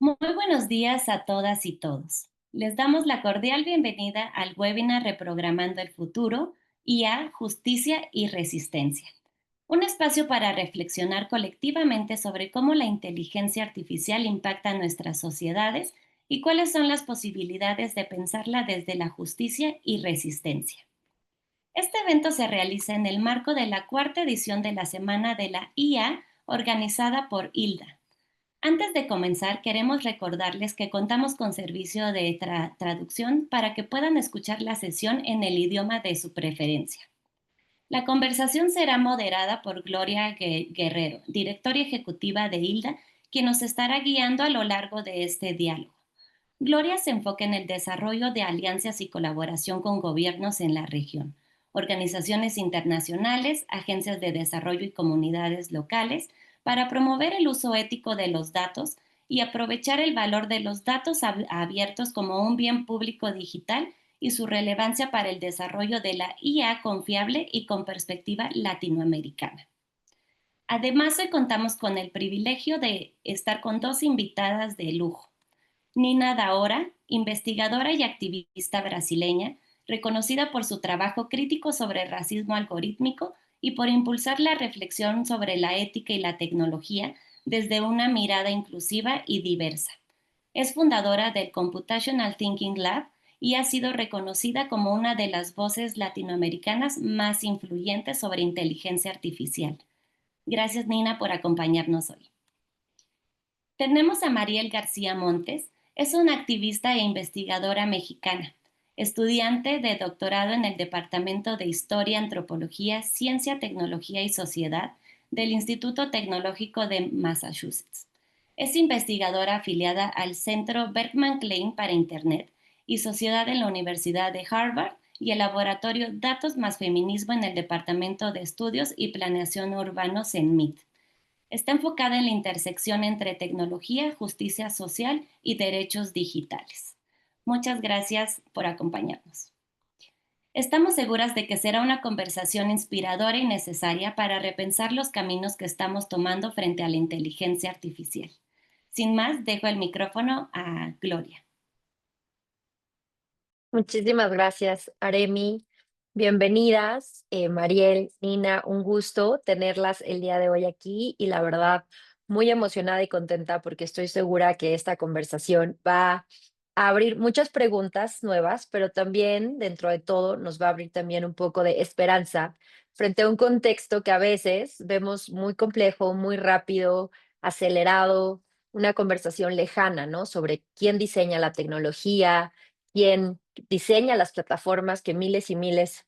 Muy buenos días a todas y todos. Les damos la cordial bienvenida al webinar Reprogramando el Futuro, IA, Justicia y Resistencia. Un espacio para reflexionar colectivamente sobre cómo la inteligencia artificial impacta nuestras sociedades y cuáles son las posibilidades de pensarla desde la justicia y resistencia. Este evento se realiza en el marco de la cuarta edición de la Semana de la IA organizada por ILDA. Antes de comenzar, queremos recordarles que contamos con servicio de traducción para que puedan escuchar la sesión en el idioma de su preferencia. La conversación será moderada por Gloria Guerrero, directora ejecutiva de ILDA, quien nos estará guiando a lo largo de este diálogo. Gloria se enfoca en el desarrollo de alianzas y colaboración con gobiernos en la región, organizaciones internacionales, agencias de desarrollo y comunidades locales para promover el uso ético de los datos y aprovechar el valor de los datos abiertos como un bien público digital y su relevancia para el desarrollo de la IA confiable y con perspectiva latinoamericana. Además, hoy contamos con el privilegio de estar con dos invitadas de lujo. Nina Daora, investigadora y activista brasileña, reconocida por su trabajo crítico sobre el racismo algorítmico y por impulsar la reflexión sobre la ética y la tecnología desde una mirada inclusiva y diversa. Es fundadora del Computational Thinking Lab y ha sido reconocida como una de las voces latinoamericanas más influyentes sobre inteligencia artificial. Gracias, Nina, por acompañarnos hoy. Tenemos a Mariel García Montes, es una activista e investigadora mexicana, estudiante de doctorado en el Departamento de Historia, Antropología, Ciencia, Tecnología y Sociedad del Instituto Tecnológico de Massachusetts. Es investigadora afiliada al Centro Berkman Klein para Internet y Sociedad en la Universidad de Harvard y el laboratorio Datos más Feminismo en el Departamento de Estudios y Planeación Urbanos en MIT. Está enfocada en la intersección entre tecnología, justicia social y derechos digitales. Muchas gracias por acompañarnos. Estamos seguras de que será una conversación inspiradora y necesaria para repensar los caminos que estamos tomando frente a la inteligencia artificial. Sin más, dejo el micrófono a Gloria. Muchísimas gracias, Aremi. Bienvenidas, Mariel, Nina, un gusto tenerlas el día de hoy aquí y la verdad muy emocionada y contenta porque estoy segura que esta conversación va a abrir muchas preguntas nuevas, pero también dentro de todo nos va a abrir también un poco de esperanza frente a un contexto que a veces vemos muy complejo, muy rápido, acelerado, una conversación lejana, ¿no? Sobre quién diseña la tecnología, quién diseña las plataformas que miles y miles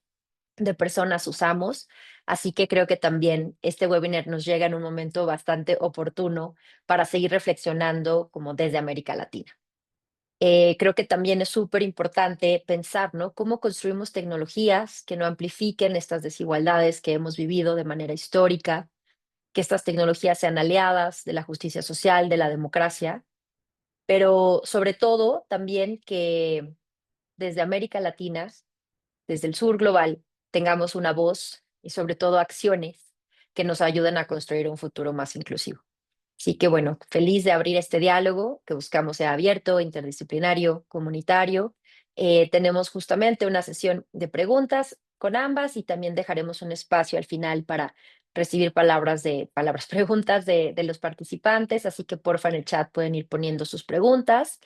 de personas usamos. Así que creo que también este webinar nos llega en un momento bastante oportuno para seguir reflexionando como desde América Latina. Creo que también es súper importante pensar, ¿no? Cómo construimos tecnologías que no amplifiquen estas desigualdades que hemos vivido de manera histórica, que estas tecnologías sean aliadas de la justicia social, de la democracia, pero sobre todo también que desde América Latina, desde el sur global, tengamos una voz y sobre todo acciones que nos ayuden a construir un futuro más inclusivo. Así que bueno, feliz de abrir este diálogo que buscamos sea abierto, interdisciplinario, comunitario. Tenemos justamente una sesión de preguntas con ambas y también dejaremos un espacio al final para recibir preguntas de los participantes. Así que porfa en el chat pueden ir poniendo sus preguntas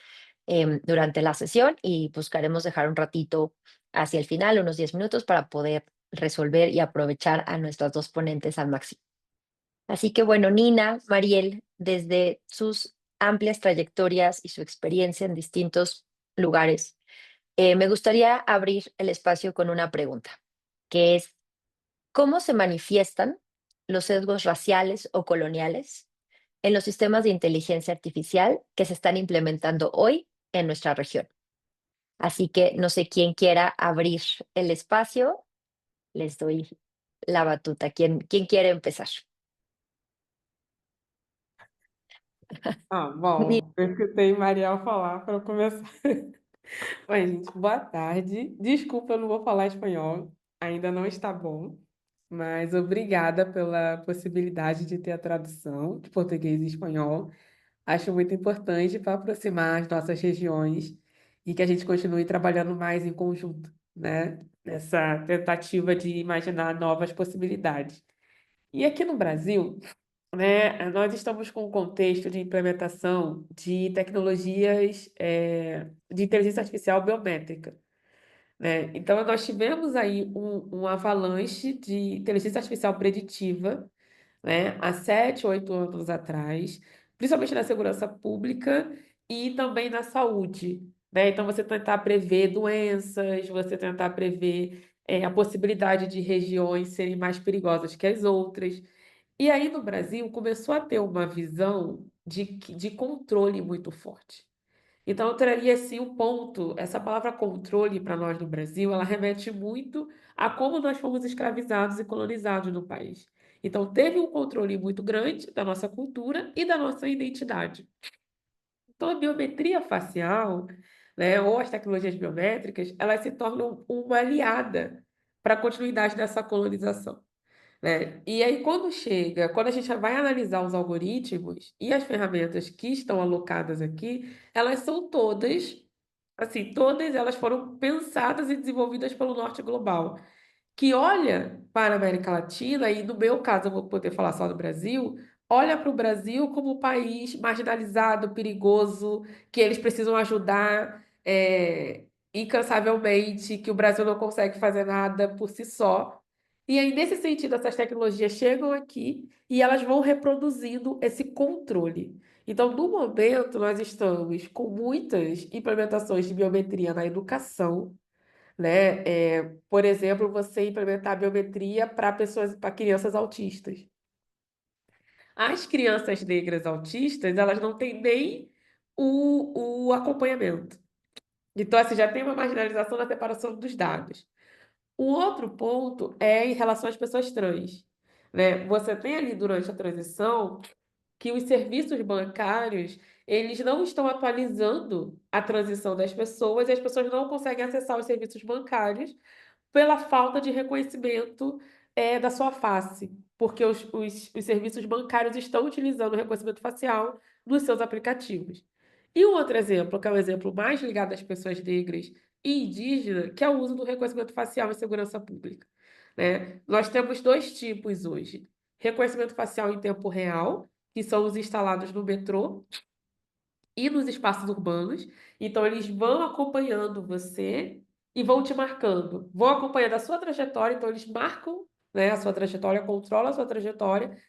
durante la sesión y buscaremos dejar un ratito hacia el final, unos 10 minutos para poder resolver y aprovechar a nuestras dos ponentes al máximo. Así que bueno, Nina, Mariel, desde sus amplias trayectorias y su experiencia en distintos lugares, me gustaría abrir el espacio con una pregunta, que es, ¿cómo se manifiestan los sesgos raciales o coloniales en los sistemas de inteligencia artificial que se están implementando hoy en nuestra región? Así que no sé quién quiera abrir el espacio, les doy la batuta. ¿Quién quiere empezar? Ni- Bom, eu escutei Mariel falar para começar. Oi, gente, boa tarde. Desculpa, eu não vou falar espanhol, ainda não está bom, mas obrigada pela possibilidade de ter a tradução de português e espanhol. Acho muito importante para aproximar as nossas regiões e que a gente continue trabalhando mais em conjunto, né? Nessa tentativa de imaginar novas possibilidades. E aqui no Brasil, né, nós estamos com um contexto de implementação de tecnologias, de inteligência artificial biométrica, né? Então, nós tivemos aí um avalanche de inteligência artificial preditiva, né, há 7, 8 anos atrás, principalmente na segurança pública e também na saúde, né? Então, você tentar prever doenças, você tentar prever, a possibilidade de regiões serem mais perigosas que as outras. E aí, no Brasil, começou a ter uma visão de controle muito forte. Então, eu traria assim um ponto, essa palavra controle para nós no Brasil, ela remete muito a como nós fomos escravizados e colonizados no país. Então, teve um controle muito grande da nossa cultura e da nossa identidade. Então, a biometria facial, né, ou as tecnologias biométricas, elas se tornam uma aliada para a continuidade dessa colonização, né? E aí, quando a gente vai analisar os algoritmos e as ferramentas que estão alocadas aqui, elas são todas, assim, todas elas foram pensadas e desenvolvidas pelo Norte Global, que olha para a América Latina, e no meu caso eu vou poder falar só do Brasil, olha para o Brasil como um país marginalizado, perigoso, que eles precisam ajudar incansavelmente, que o Brasil não consegue fazer nada por si só. E aí, nesse sentido, essas tecnologias chegam aqui e elas vão reproduzindo esse controle. Então, no momento, nós estamos com muitas implementações de biometria na educação, né? Por exemplo, você implementar biometria para pessoas, para crianças autistas. As crianças negras autistas, elas não têm nem o acompanhamento. Então, assim, já tem uma marginalização na separação dos dados. O outro ponto é em relação às pessoas trans, né? Você tem ali durante a transição que os serviços bancários, eles não estão atualizando a transição das pessoas e as pessoas não conseguem acessar os serviços bancários pela falta de reconhecimento, da sua face, porque os serviços bancários estão utilizando o reconhecimento facial nos seus aplicativos. E um outro exemplo, que é o exemplo mais ligado às pessoas negras e indígenas, que é o uso do reconhecimento facial em segurança pública, né? Nós temos 2 tipos hoje: reconhecimento facial em tempo real, que são os instalados no metrô e nos espaços urbanos. Então, eles vão acompanhando você e vão te marcando. Vão acompanhando a sua trajetória, então eles marcam, né, a sua trajetória, controlam a sua trajetória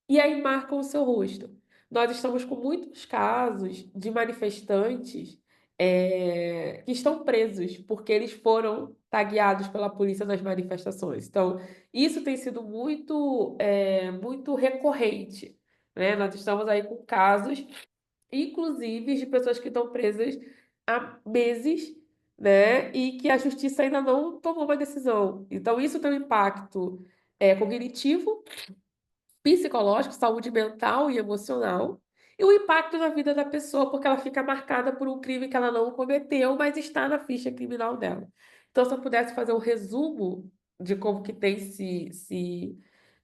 e aí marcam o seu rosto. Nós estamos com muitos casos de manifestantes, que estão presos porque eles foram tagueados pela polícia nas manifestações. Então, isso tem sido muito recorrente, né? Nós estamos aí com casos inclusive de pessoas que estão presas há meses, né, e que a justiça ainda não tomou uma decisão. Então, isso tem um impacto cognitivo, psicológico, saúde mental e emocional, e o impacto na vida da pessoa, porque ela fica marcada por um crime que ela não cometeu, mas está na ficha criminal dela. Então, se eu pudesse fazer um resumo de como que tem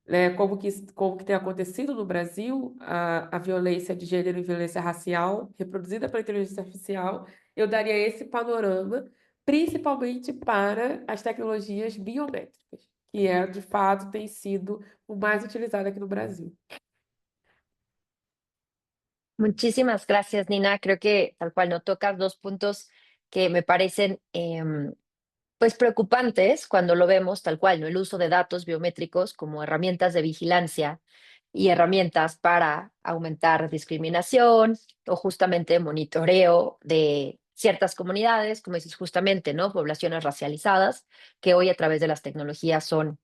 né, como que tem acontecido no Brasil a violência de gênero e violência racial reproduzida pela inteligência artificial, eu daria esse panorama, principalmente para as tecnologias biométricas, que de fato, tem sido o mais utilizado aqui no Brasil. Muchísimas gracias, Nina. Creo que tal cual no tocas dos puntos que me parecen pues preocupantes cuando lo vemos tal cual, ¿no? El uso de datos biométricos como herramientas de vigilancia y herramientas para aumentar discriminación o justamente monitoreo de ciertas comunidades, como dices justamente, ¿no? Poblaciones racializadas, que hoy a través de las tecnologías son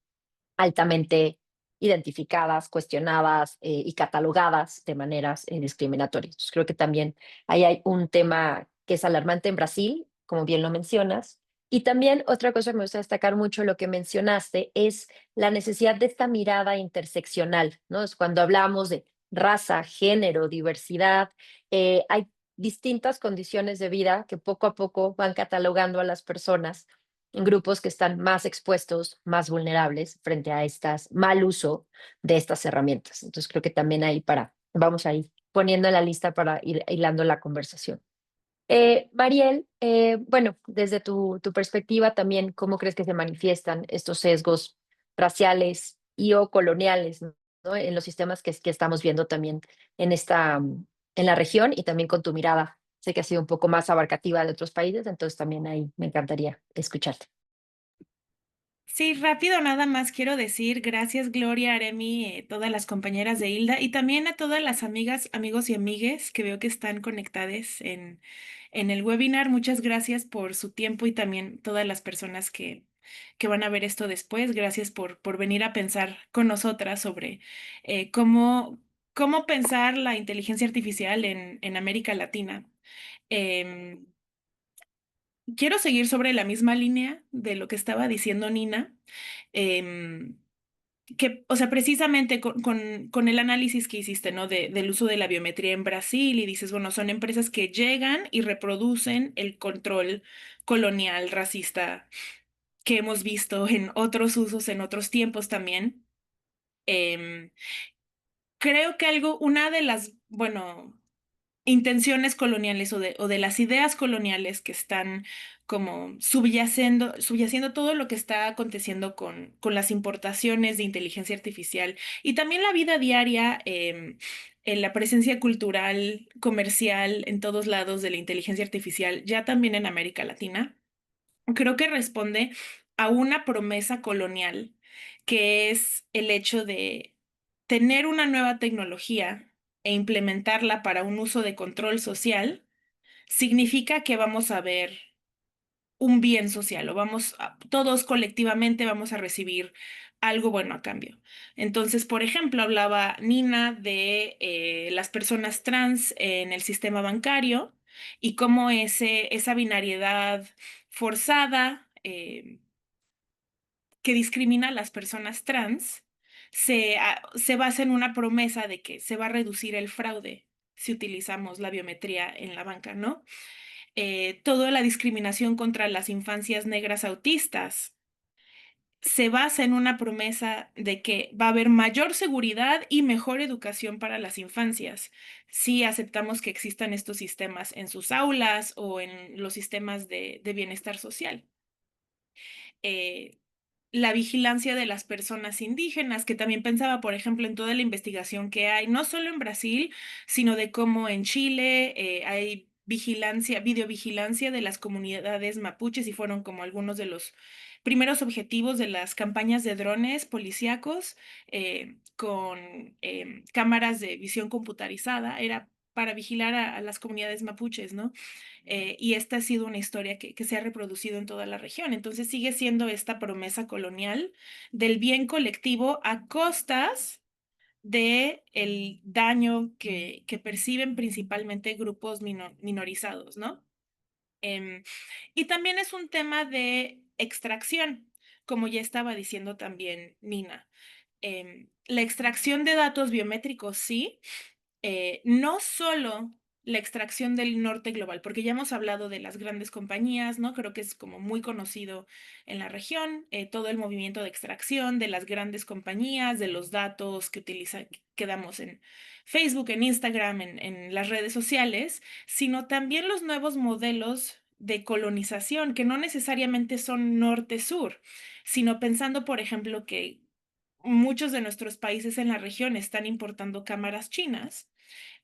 altamente identificadas, cuestionadas y catalogadas de maneras discriminatorias. Entonces, creo que también ahí hay un tema que es alarmante en Brasil, como bien lo mencionas. Y también otra cosa que me gusta destacar mucho lo que mencionaste es la necesidad de esta mirada interseccional, ¿no? Es cuando hablamos de raza, género, diversidad, hay distintas condiciones de vida que poco a poco van catalogando a las personas en grupos que están más expuestos, más vulnerables frente a estas mal uso de estas herramientas. Entonces creo que también ahí vamos ahí poniendo en la lista para ir hilando la conversación. Mariel, bueno, desde tu perspectiva también, ¿cómo crees que se manifiestan estos sesgos raciales y o coloniales, ¿no? En los sistemas que estamos viendo también en en la región y también con tu mirada? Sé que ha sido un poco más abarcativa de otros países, entonces también ahí me encantaría escucharte. Sí, rápido, nada más quiero decir gracias Gloria, Aremi, todas las compañeras de Hilda y también a todas las amigas, amigos y amigues que veo que están conectadas en el webinar. Muchas gracias por su tiempo y también todas las personas que van a ver esto después. Gracias por venir a pensar con nosotras sobre cómo pensar la inteligencia artificial en América Latina. Em, Quiero seguir sobre la misma línea de lo que estaba diciendo Nina. em, o sea, precisamente con el análisis que hiciste, ¿no? Del uso de la biometría en Brasil y dices, bueno, son empresas que llegan y reproducen el control colonial racista que hemos visto en otros usos, en otros tiempos también. Em, Creo que una de las, bueno, intenciones coloniales o de las ideas coloniales que están como subyaciendo todo lo que está aconteciendo con las importaciones de inteligencia artificial y también la vida diaria, en la presencia cultural, comercial, en todos lados de la inteligencia artificial, ya también en América Latina. Creo que responde a una promesa colonial, que es el hecho de tener una nueva tecnología e implementarla para un uso de control social, significa que vamos a ver un bien social o todos colectivamente vamos a recibir algo bueno a cambio. Entonces, por ejemplo, hablaba Nina de las personas trans en el sistema bancario y cómo esa binariedad forzada, que discrimina a las personas trans se basa en una promesa de que se va a reducir el fraude si utilizamos la biometría en la banca, ¿no? Toda la discriminación contra las infancias negras autistas se basa en una promesa de que va a haber mayor seguridad y mejor educación para las infancias si aceptamos que existan estos sistemas en sus aulas o en los sistemas de bienestar social. Eh, la vigilancia de las personas indígenas, que también pensaba, por ejemplo, en toda la investigación que hay, no solo en Brasil, sino de cómo en Chile hay videovigilancia de las comunidades mapuches y fueron como algunos de los primeros objetivos de las campañas de drones policíacos con cámaras de visión computarizada, era para vigilar a las comunidades mapuches, ¿no? Y esta ha sido una historia que se ha reproducido en toda la región. Entonces sigue siendo esta promesa colonial del bien colectivo a costas de el daño que perciben principalmente grupos minorizados, ¿no? Em, y también es un tema de extracción, como ya estaba diciendo también Nina. La extracción de datos biométricos, sí, no solo la extracción del norte global, porque ya hemos hablado de las grandes compañías, ¿no? Creo que es como muy conocido en la región, todo el movimiento de extracción de las grandes compañías, de los datos que damos en Facebook, en Instagram, en las redes sociales, sino también los nuevos modelos de colonización, que no necesariamente son norte-sur, sino pensando, por ejemplo, que muchos de nuestros países en la región están importando cámaras chinas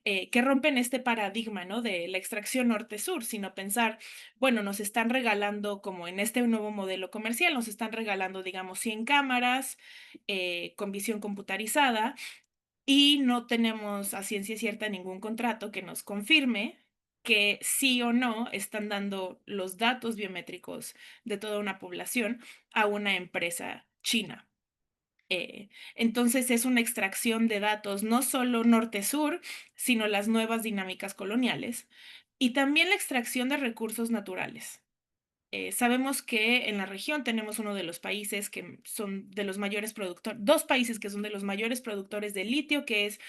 que rompen este paradigma, ¿no? De la extracción norte-sur, sino pensar, bueno, nos están regalando, como en este nuevo modelo comercial, nos están regalando, digamos, 100 cámaras con visión computarizada y no tenemos a ciencia cierta ningún contrato que nos confirme que sí o no están dando los datos biométricos de toda una población a una empresa china. Entonces es una extracción de datos no solo norte-sur, sino las nuevas dinámicas coloniales y también la extracción de recursos naturales. Sabemos que en la región tenemos uno de los países que son de los mayores productores, dos países que son de los mayores productores de litio, que es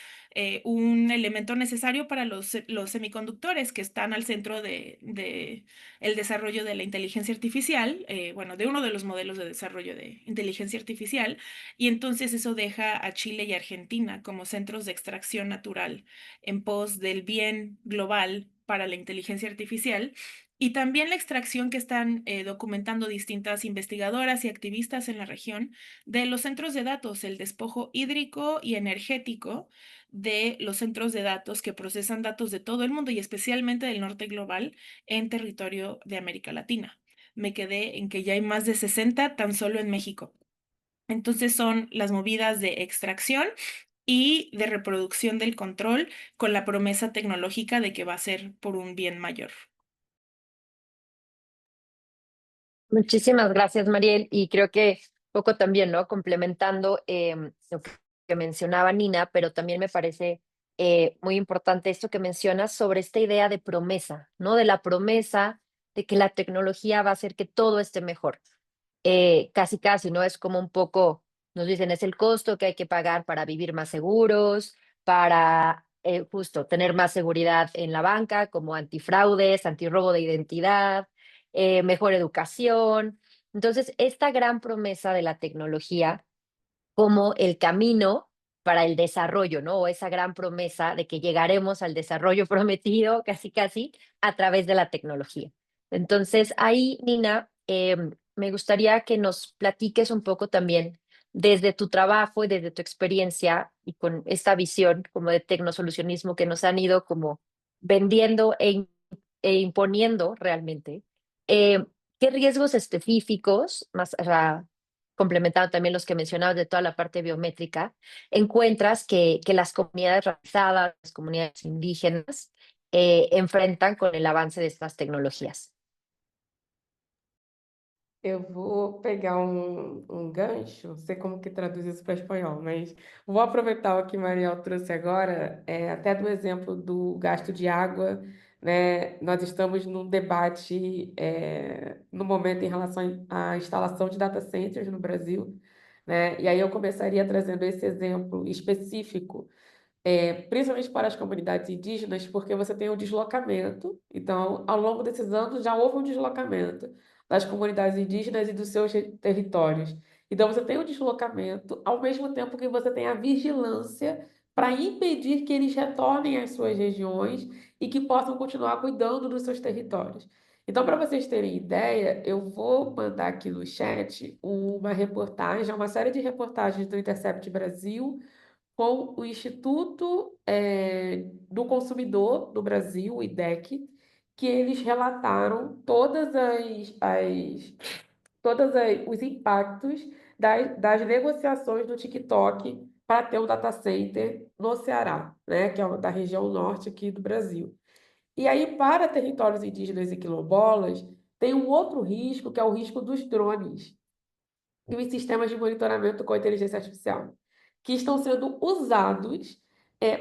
un elemento necesario para los semiconductores que están al centro de el desarrollo de la inteligencia artificial, bueno, de uno de los modelos de desarrollo de inteligencia artificial, y entonces eso deja a Chile y Argentina como centros de extracción natural en pos del bien global para la inteligencia artificial. Y también la extracción que están documentando distintas investigadoras y activistas en la región de los centros de datos, el despojo hídrico y energético de los centros de datos que procesan datos de todo el mundo y especialmente del norte global en territorio de América Latina. Me quedé en que ya hay más de 60 tan solo en México. Entonces son las movidas de extracción y de reproducción del control con la promesa tecnológica de que va a ser por un bien mayor. Muchísimas gracias, Mariel. Y creo que poco también, ¿no? Complementando lo que mencionaba Nina, pero también me parece muy importante esto que mencionas sobre esta idea de promesa, ¿no? De la promesa de que la tecnología va a hacer que todo esté mejor. Casi, casi, ¿no? Es como un poco, nos dicen, es el costo que hay que pagar para vivir más seguros, para justo tener más seguridad en la banca, como antifraudes, antirrobo de identidad, mejor educación. Entonces, esta gran promesa de la tecnología como el camino para el desarrollo, ¿no? O esa gran promesa de que llegaremos al desarrollo prometido, casi, casi, a través de la tecnología. Entonces, ahí, Nina, me gustaría que nos platiques un poco también desde tu trabajo y desde tu experiencia y con esta visión como de tecnosolucionismo que nos han ido como vendiendo e imponiendo realmente. eh, ¿Qué riesgos específicos, más, o sea, complementando también los que mencionabas de toda la parte biométrica, encuentras que las comunidades racializadas, las comunidades indígenas, enfrentan con el avance de estas tecnologías? Eu vou pegar um gancho, não sei como que traduz isso para espanhol, mas vou aproveitar o que Mariel trouxe agora, até do exemplo do gasto de água, né? Nós estamos num debate, no momento em relação à instalação de data centers no Brasil, né? E aí eu começaria trazendo esse exemplo específico principalmente para as comunidades indígenas, porque você tem o deslocamento. Então, ao longo desses anos, já houve um deslocamento das comunidades indígenas e dos seus territórios. Então, você tem o deslocamento, ao mesmo tempo que você tem a vigilância para impedir que eles retornem às suas regiões e que possam continuar cuidando dos seus territórios. Então, para vocês terem ideia, eu vou mandar aqui no chat uma reportagem, uma série de reportagens do Intercept Brasil, com o Instituto do Consumidor do Brasil, o IDEC, que eles relataram os impactos das negociações do TikTok para ter um data center no Ceará, né, que é da região norte aqui do Brasil. E aí, para territórios indígenas e quilombolas, tem um outro risco, que é o risco dos drones e os sistemas de monitoramento com inteligência artificial, que estão sendo usados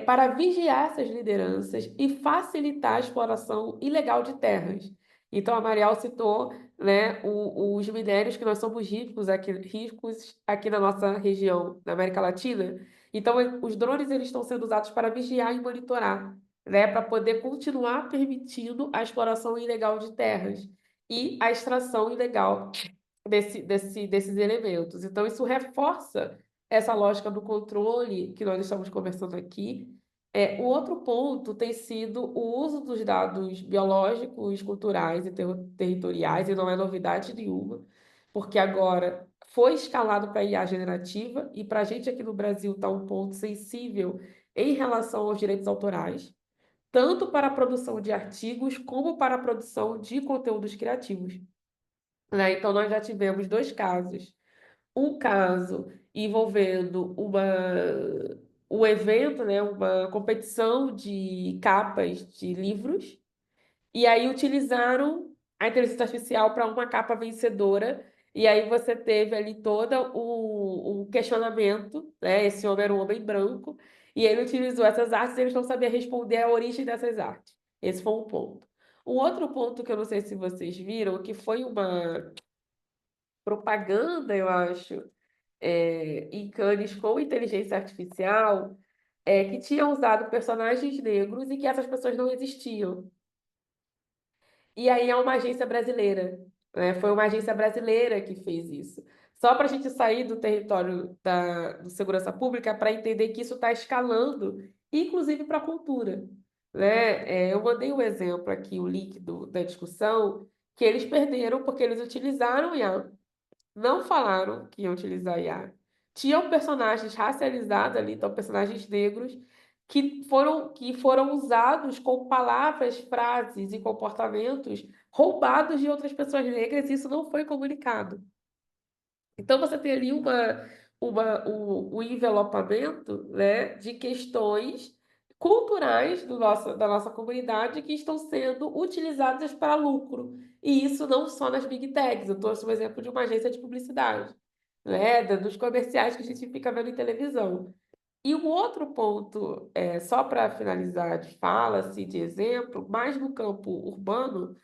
para vigiar essas lideranças e facilitar a exploração ilegal de terras. Então, a Mariel citou, né, os minérios que nós somos ricos aqui na nossa região, na América Latina. Então, os drones eles estão sendo usados para vigiar e monitorar, né, para poder continuar permitindo a exploração ilegal de terras e a extração ilegal desses elementos. Então, isso reforça essa lógica do controle que nós estamos conversando aqui. O outro ponto tem sido o uso dos dados biológicos, culturais e territoriais, e não é novidade nenhuma, porque agora foi escalado para IA generativa, e para a gente aqui no Brasil está um ponto sensível em relação aos direitos autorais, tanto para a produção de artigos como para a produção de conteúdos criativos, né? Então, nós já tivemos dois casos. Um caso envolvendo um evento, né, uma competição de capas de livros, e aí utilizaram a inteligência artificial para uma capa vencedora, e aí você teve ali todo um questionamento, né? Esse homem era um homem branco, e ele utilizou essas artes e eles não sabiam responder a origem dessas artes. Esse foi um ponto. Um outro ponto que eu não sei se vocês viram, que foi uma propaganda, eu acho, em Cannes com inteligência artificial, que tinha usado personagens negros e que essas pessoas não existiam. E aí é uma agência brasileira, né? Foi uma agência brasileira que fez isso. Só para a gente sair do território do segurança pública para entender que isso está escalando, inclusive para a cultura, né? Eu mandei um exemplo aqui, o link da discussão, que eles perderam porque eles utilizaram IA, não falaram que iam utilizar IA. Tinham personagens racializados ali, então personagens negros, que foram usados com palavras, frases e comportamentos roubados de outras pessoas negras, e isso não foi comunicado. Então você tem ali um envelopamento, né, de questões culturais da nossa comunidade que estão sendo utilizadas para lucro. E isso não só nas Big Techs. Eu trouxe um exemplo de uma agência de publicidade, né, dos comerciais que a gente fica vendo em televisão. E um outro ponto, só para finalizar de fala, assim, de exemplo, mais no campo urbano,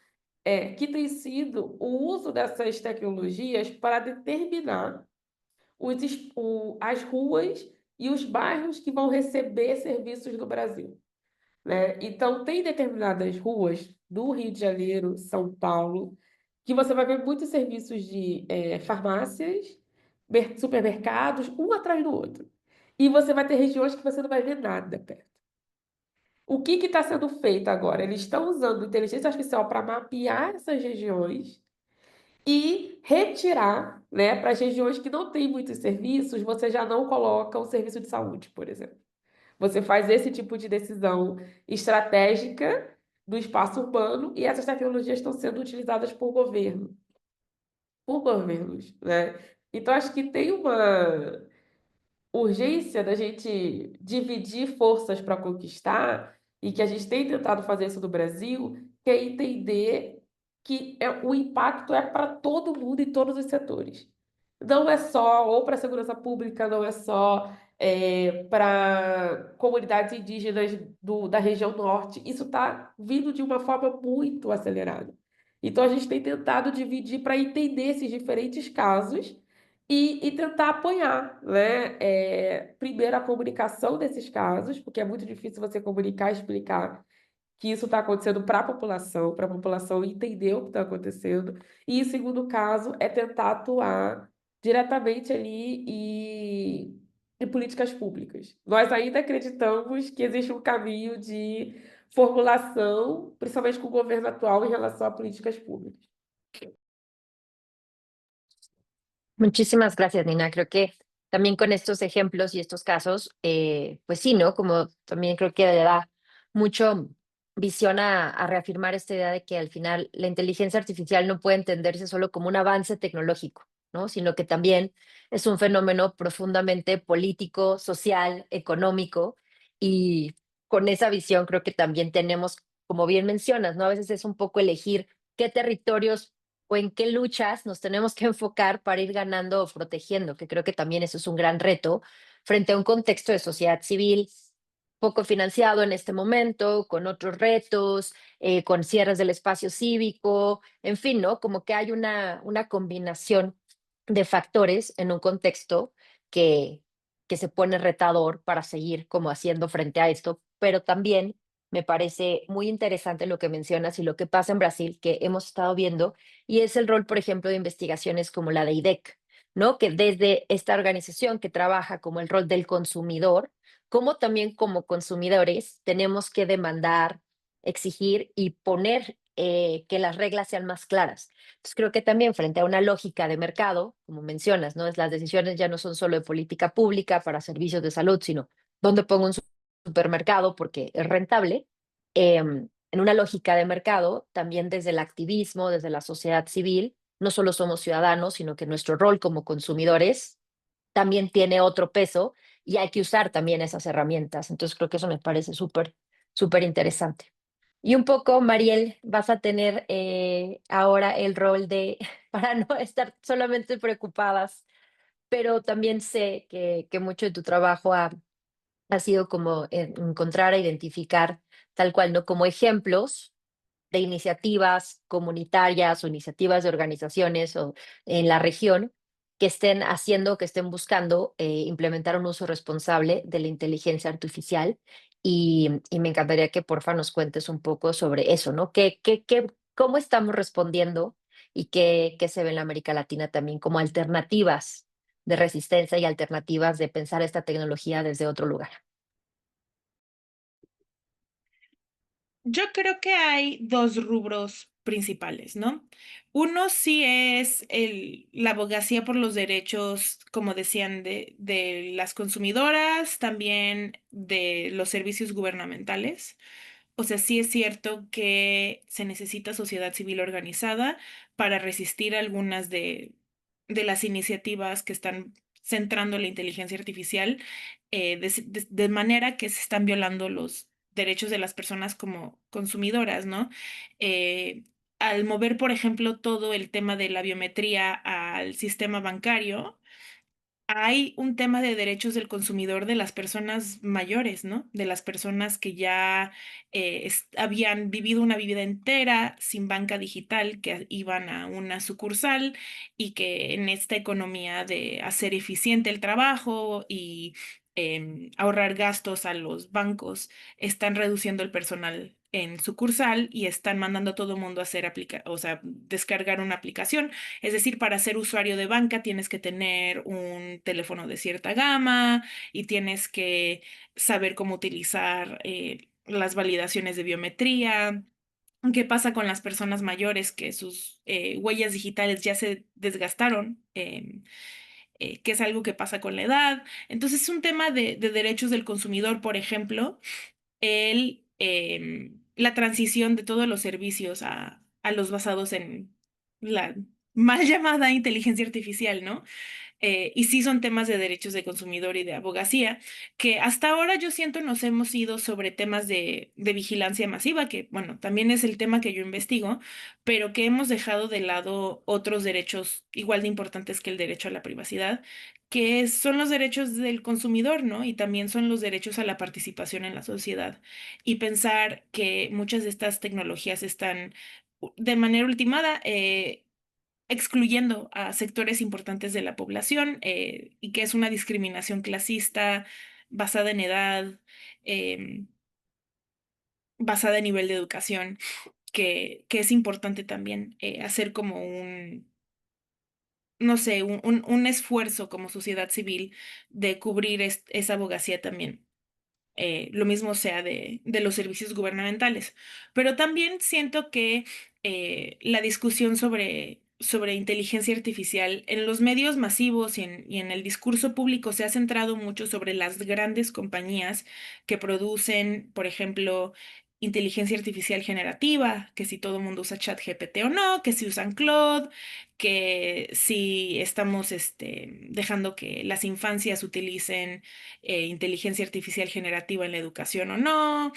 que tem sido o uso dessas tecnologias para determinar as ruas e os bairros que vão receber serviços no Brasil, né? Então, tem determinadas ruas do Rio de Janeiro, São Paulo, que você vai ver muitos serviços de farmácias, supermercados, um atrás do outro. E você vai ter regiões que você não vai ver nada perto. O que está sendo feito agora? Eles estão usando inteligência artificial para mapear essas regiões e retirar, né, para as regiões que não têm muitos serviços, você já não coloca o serviço de saúde, por exemplo. Você faz esse tipo de decisão estratégica do espaço urbano e essas tecnologias estão sendo utilizadas por governos, né? Então, acho que tem uma urgência da gente dividir forças para conquistar, e que a gente tem tentado fazer isso no Brasil, que é entender que o impacto é para todo mundo em todos os setores. Não é só, ou para a segurança pública, não é só para comunidades indígenas da região norte. Isso está vindo de uma forma muito acelerada. Então, a gente tem tentado dividir para entender esses diferentes casos e tentar apoiar, né? Primeiro, a comunicação desses casos, porque é muito difícil você comunicar e explicar que isso está acontecendo para a população entender o que está acontecendo. E, em segundo caso, é tentar atuar diretamente ali em políticas públicas. Nós ainda acreditamos que existe um caminho de formulação, principalmente com o governo atual, em relação a políticas públicas. Muchísimas gracias, Nina. Creo que también con estos ejemplos y estos casos, pues sí, ¿no? Como también creo que le da mucho visión a reafirmar esta idea de que al final la inteligencia artificial no puede entenderse solo como un avance tecnológico, ¿no? Sino que también es un fenómeno profundamente político, social, económico, y con esa visión creo que también tenemos, como bien mencionas, ¿no? A veces es un poco elegir qué territorios o en qué luchas nos tenemos que enfocar para ir ganando o protegiendo, que creo que también eso es un gran reto frente a un contexto de sociedad civil poco financiado en este momento, con otros retos, con cierres del espacio cívico, en fin, ¿no? Como que hay una combinación de factores en un contexto que, que se pone retador para seguir como haciendo frente a esto, pero también me parece muy interesante lo que mencionas y lo que pasa en Brasil, que hemos estado viendo, y es el rol, por ejemplo, de investigaciones como la de IDEC, ¿no? Que desde esta organización que trabaja como el rol del consumidor, como también como consumidores tenemos que demandar, exigir y poner que las reglas sean más claras. Entonces, creo que también frente a una lógica de mercado, como mencionas, ¿no? Las decisiones ya no son solo de política pública para servicios de salud, sino dónde pongo un supermercado porque es rentable. En una lógica de mercado, también desde el activismo, desde la sociedad civil, no solo somos ciudadanos, sino que nuestro rol como consumidores también tiene otro peso y hay que usar también esas herramientas. Entonces creo que eso me parece súper, súper interesante. Y un poco, Mariel, vas a tener ahora el rol de, para no estar solamente preocupadas, pero también sé que mucho de tu trabajo ha sido como encontrar, identificar tal cual, ¿no? Como ejemplos de iniciativas comunitarias o iniciativas de organizaciones o en la región que estén haciendo, que estén buscando implementar un uso responsable de la inteligencia artificial. Y me encantaría que porfa nos cuentes un poco sobre eso, ¿no? ¿Cómo estamos respondiendo y qué se ve en la América Latina también como alternativas de resistencia y alternativas de pensar esta tecnología desde otro lugar? Yo creo que hay dos rubros principales, ¿no? Uno sí es la abogacía por los derechos, como decían, de las consumidoras, también de los servicios gubernamentales. O sea, sí es cierto que se necesita sociedad civil organizada para resistir algunas de las iniciativas que están centrando la inteligencia artificial, de manera que se están violando los derechos de las personas como consumidoras, ¿no? Eh, Al mover, por ejemplo, todo el tema de la biometría al sistema bancario, hay un tema de derechos del consumidor de las personas mayores, ¿no? De las personas que ya habían vivido una vida entera sin banca digital, que iban a una sucursal y que en esta economía de hacer eficiente el trabajo y ahorrar gastos a los bancos, están reduciendo el personal en sucursal y están mandando a todo el mundo a hacer o sea, descargar una aplicación. Es decir, para ser usuario de banca tienes que tener un teléfono de cierta gama y tienes que saber cómo utilizar las validaciones de biometría. ¿Qué pasa con las personas mayores que sus huellas digitales ya se desgastaron? Que es algo que pasa con la edad. Entonces, es un tema de derechos del consumidor, por ejemplo, la transición de todos los servicios a los basados en la mal llamada inteligencia artificial, ¿no? Y sí son temas de derechos de consumidor y de abogacía, que hasta ahora yo siento nos hemos ido sobre temas de vigilancia masiva, que bueno, también es el tema que yo investigo, pero que hemos dejado de lado otros derechos igual de importantes que el derecho a la privacidad, que son los derechos del consumidor, ¿no? Y también son los derechos a la participación en la sociedad. Y pensar que muchas de estas tecnologías están de manera ultimada, excluyendo a sectores importantes de la población, y que es una discriminación clasista basada en edad, em, basada en nivel de educación, que es importante también hacer como no sé, un esfuerzo como sociedad civil de cubrir esa abogacía también. Lo mismo sea de los servicios gubernamentales. Pero también siento que la discusión sobre inteligencia artificial en los medios masivos y en el discurso público se ha centrado mucho sobre las grandes compañías que producen, por ejemplo, inteligencia artificial generativa, que si todo el mundo usa ChatGPT o no, que si usan Claude, que si estamos dejando que las infancias utilicen inteligencia artificial generativa en la educación o no.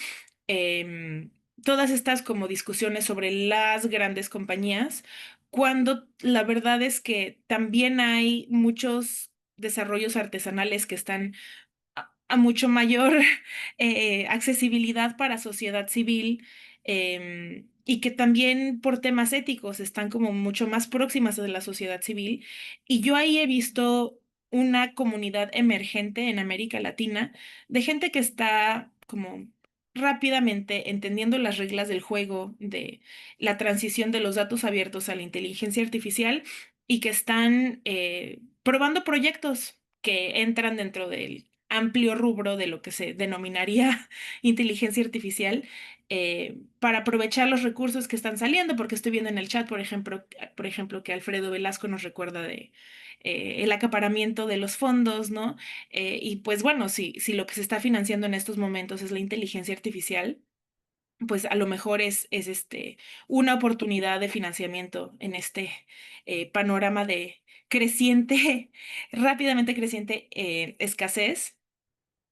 em, Todas estas como discusiones sobre las grandes compañías, cuando la verdad es que también hay muchos desarrollos artesanales que están a mucho mayor accesibilidad para sociedad civil, y que también por temas éticos están como mucho más próximas a la sociedad civil. Y yo ahí he visto una comunidad emergente en América Latina de gente que está como rápidamente entendiendo las reglas del juego de la transición de los datos abiertos a la inteligencia artificial y que están probando proyectos que entran dentro del amplio rubro de lo que se denominaría inteligencia artificial, para aprovechar los recursos que están saliendo, porque estoy viendo en el chat, por ejemplo, que Alfredo Velasco nos recuerda de el acaparamiento de los fondos, ¿no? Y pues bueno, si lo que se está financiando en estos momentos es la inteligencia artificial, pues a lo mejor es una oportunidad de financiamiento en este panorama de creciente, rápidamente creciente escasez.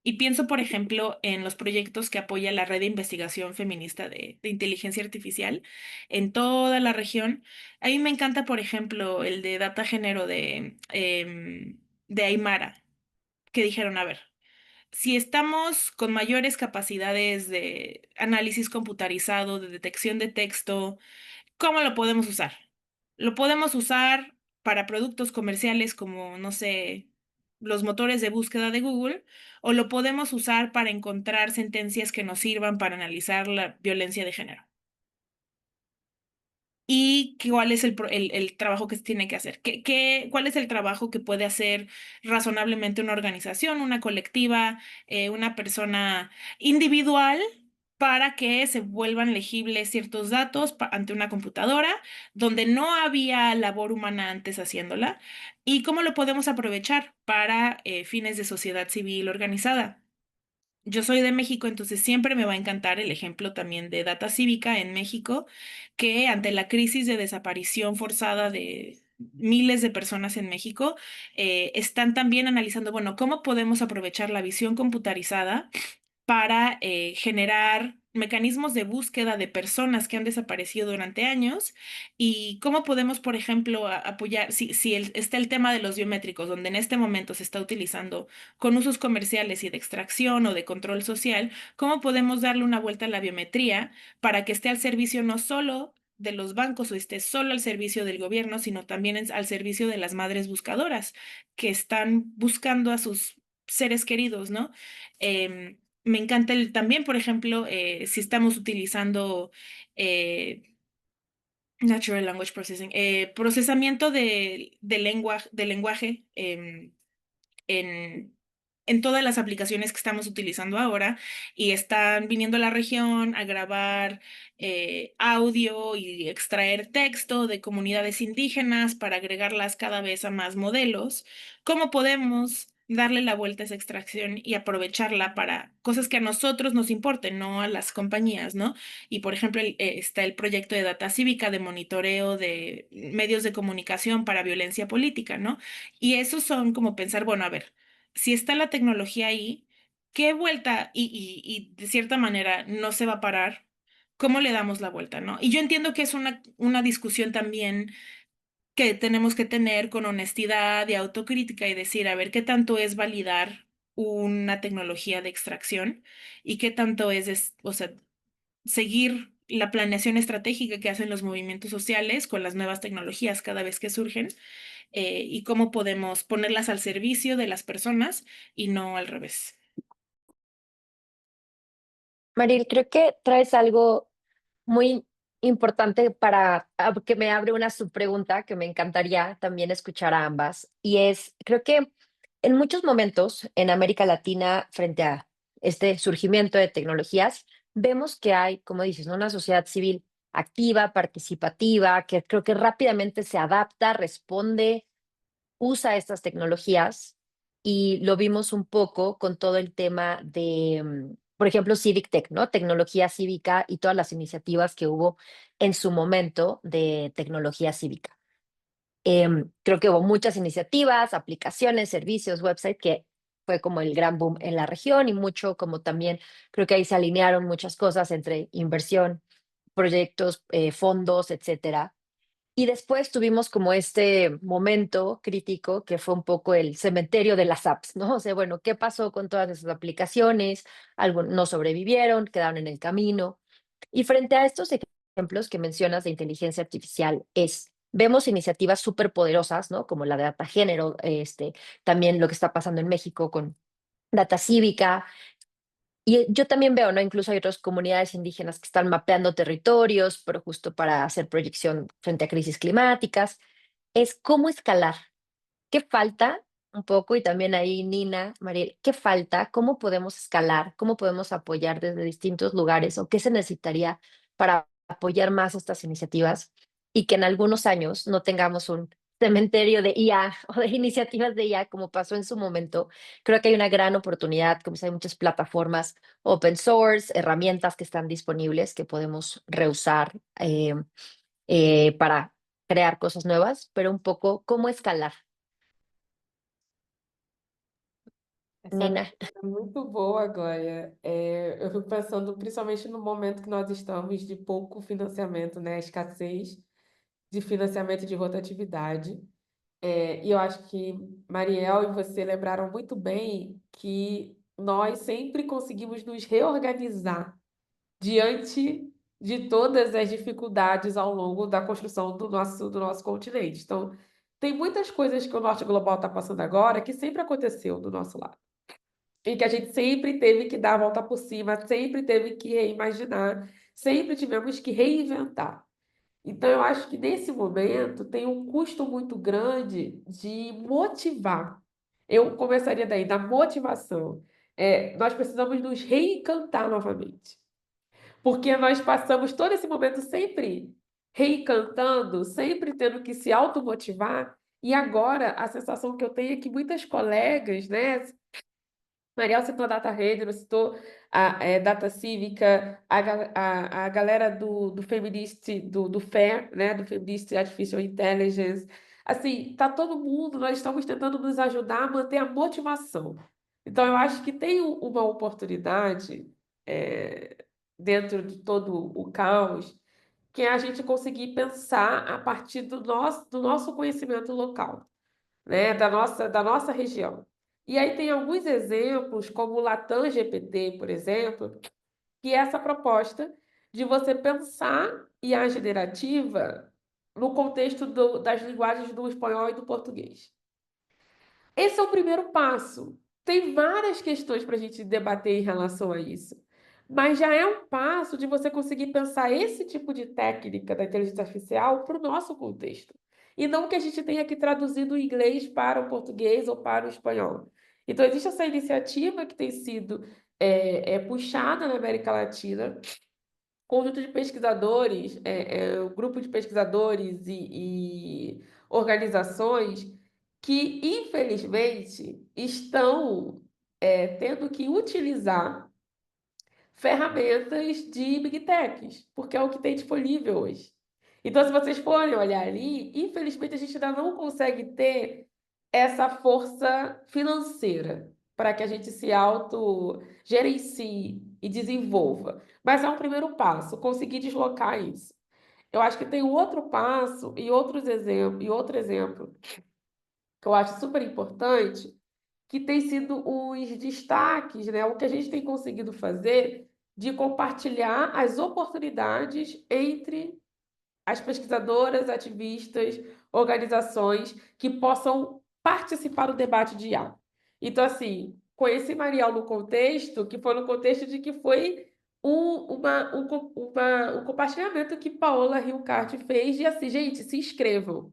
Y pienso, por ejemplo, en los proyectos que apoya la red de investigación feminista de inteligencia artificial en toda la región. A mí me encanta, por ejemplo, el de data género de Aymara, que dijeron, a ver. si estamos con mayores capacidades de análisis computarizado, de detección de texto, ¿cómo lo podemos usar? Lo podemos usar para productos comerciales como, no sé, los motores de búsqueda de Google, o lo podemos usar para encontrar sentencias que nos sirvan para analizar la violencia de género. ¿Y cuál es el trabajo que se tiene que hacer? ¿Cuál es el trabajo que puede hacer razonablemente una organización, una colectiva, una persona individual para que se vuelvan legibles ciertos datos ante una computadora donde no había labor humana antes haciéndola? ¿Y cómo lo podemos aprovechar para fines de sociedad civil organizada? Yo soy de México, entonces siempre me va a encantar el ejemplo también de Data Cívica en México, que ante la crisis de desaparición forzada de miles de personas en México, están también analizando, bueno, cómo podemos aprovechar la visión computarizada para generar mecanismos de búsqueda de personas que han desaparecido durante años y cómo podemos, por ejemplo, apoyar, si está el tema de los biométricos, donde en este momento se está utilizando con usos comerciales y de extracción o de control social, cómo podemos darle una vuelta a la biometría para que esté al servicio no solo de los bancos o esté solo al servicio del gobierno, sino también al servicio de las madres buscadoras que están buscando a sus seres queridos, ¿no? Me encanta también, por ejemplo, si estamos utilizando Natural Language Processing, procesamiento de lenguaje en, en todas las aplicaciones que estamos utilizando ahora y están viniendo a la región a grabar audio y extraer texto de comunidades indígenas para agregarlas cada vez a más modelos. ¿Cómo podemos darle la vuelta a esa extracción y aprovecharla para cosas que a nosotros nos importen, no a las compañías, ¿no? Y por ejemplo, está el proyecto de Data Cívica de monitoreo de medios de comunicación para violencia política, ¿no? Y esos son como pensar, bueno, a ver, si está la tecnología ahí, ¿qué vuelta? Y de cierta manera no se va a parar. ¿Cómo le damos la vuelta, no? Y yo entiendo que es una discusión también que tenemos que tener con honestidad y autocrítica y decir, a ver, ¿qué tanto es validar una tecnología de extracción y qué tanto o sea, seguir la planeación estratégica que hacen los movimientos sociales con las nuevas tecnologías cada vez que surgen y cómo podemos ponerlas al servicio de las personas y no al revés? Mariel, creo que traes algo muy importante que me abre una subpregunta que me encantaría también escuchar a ambas. Y es, creo que en muchos momentos en América Latina, frente a este surgimiento de tecnologías, vemos que hay, como dices, ¿no? Una sociedad civil activa, participativa, que creo que rápidamente se adapta, responde, usa estas tecnologías y lo vimos un poco con todo el tema de, por ejemplo, Civic Tech, ¿no? Tecnología cívica y todas las iniciativas que hubo en su momento de tecnología cívica. Creo que hubo muchas iniciativas, aplicaciones, servicios, website, que fue como el gran boom en la región y mucho como también creo que ahí se alinearon muchas cosas entre inversión, proyectos, fondos, etcétera. Y después tuvimos como este momento crítico que fue un poco el cementerio de las apps, ¿no? O sea, bueno, ¿qué pasó con todas esas aplicaciones? Algo no sobrevivieron, quedaron en el camino. Y frente a estos ejemplos que mencionas de inteligencia artificial, vemos iniciativas súper poderosas, ¿no? Como la de Data Género, también lo que está pasando en México con Data Cívica, y yo también veo, ¿no? Incluso hay otras comunidades indígenas que están mapeando territorios, pero justo para hacer proyección frente a crisis climáticas. Es cómo escalar. ¿Qué falta? Un poco, y también ahí, Nina, Mariel, ¿qué falta? ¿Cómo podemos escalar? ¿Cómo podemos apoyar desde distintos lugares? ¿O qué se necesitaría para apoyar más estas iniciativas? Y que en algunos años no tengamos un cementerio de IA o de iniciativas de IA como pasó en su momento. Creo que hay una gran oportunidad, como si hay muchas plataformas open source, herramientas que están disponibles que podemos reusar para crear cosas nuevas, pero un poco cómo escalar. Essa Nina. pergunta é muito boa, Glória. Eu fico pensando, principalmente no momento que nós estamos de pouco financiamento, né? Escassez de financiamento de rotatividade. E eu acho que Mariel e você lembraram muito bem que nós sempre conseguimos nos reorganizar diante de todas as dificuldades ao longo da construção do nosso continente. Então, tem muitas coisas que o Norte Global está passando agora que sempre aconteceu do nosso lado. E que a gente sempre teve que dar a volta por cima, sempre teve que reimaginar, sempre tivemos que reinventar. Então, eu acho que nesse momento tem um custo muito grande de motivar. Eu começaria daí, da motivação. Nós precisamos nos reencantar novamente. Porque nós passamos todo esse momento sempre reencantando, sempre tendo que se automotivar. E agora a sensação que eu tenho é que muitas colegas, né? Mariel citou a Data Rede, citou a Data Cívica, a galera do Feminist, do FAIR, né, do Feminist Artificial Intelligence. Assim, tá todo mundo, nós estamos tentando nos ajudar a manter a motivação. Então, eu acho que tem uma oportunidade dentro de todo o caos, que é a gente conseguir pensar a partir do nosso conhecimento local, né, da nossa região. E aí tem alguns exemplos, como o Latam GPT, por exemplo, que é essa proposta de você pensar IA generativa no contexto das linguagens do espanhol e do português. Esse é o primeiro passo. Tem várias questões para a gente debater em relação a isso. Mas já é um passo de você conseguir pensar esse tipo de técnica da inteligência artificial para o nosso contexto. E não que a gente tenha que traduzir do inglês para o português ou para o espanhol. Então, existe essa iniciativa que tem sido puxada na América Latina, conjunto de pesquisadores, um grupo de pesquisadores e organizações que, infelizmente, estão tendo que utilizar ferramentas de Big Techs, porque é o que tem disponível hoje. Então, se vocês forem olhar ali, infelizmente a gente ainda não consegue ter essa força financeira para que a gente se autogerencie e desenvolva. Mas é um primeiro passo, conseguir deslocar isso. Eu acho que tem um outro passo e outro exemplo que eu acho super importante, que tem sido os destaques, né? O que a gente tem conseguido fazer de compartilhar as oportunidades entre as pesquisadoras, ativistas, organizações que possam participar do debate de IA. Então, assim, conheci Mariel no contexto, que foi no contexto de que foi um compartilhamento que Paola Riocart fez de assim, gente, se inscrevam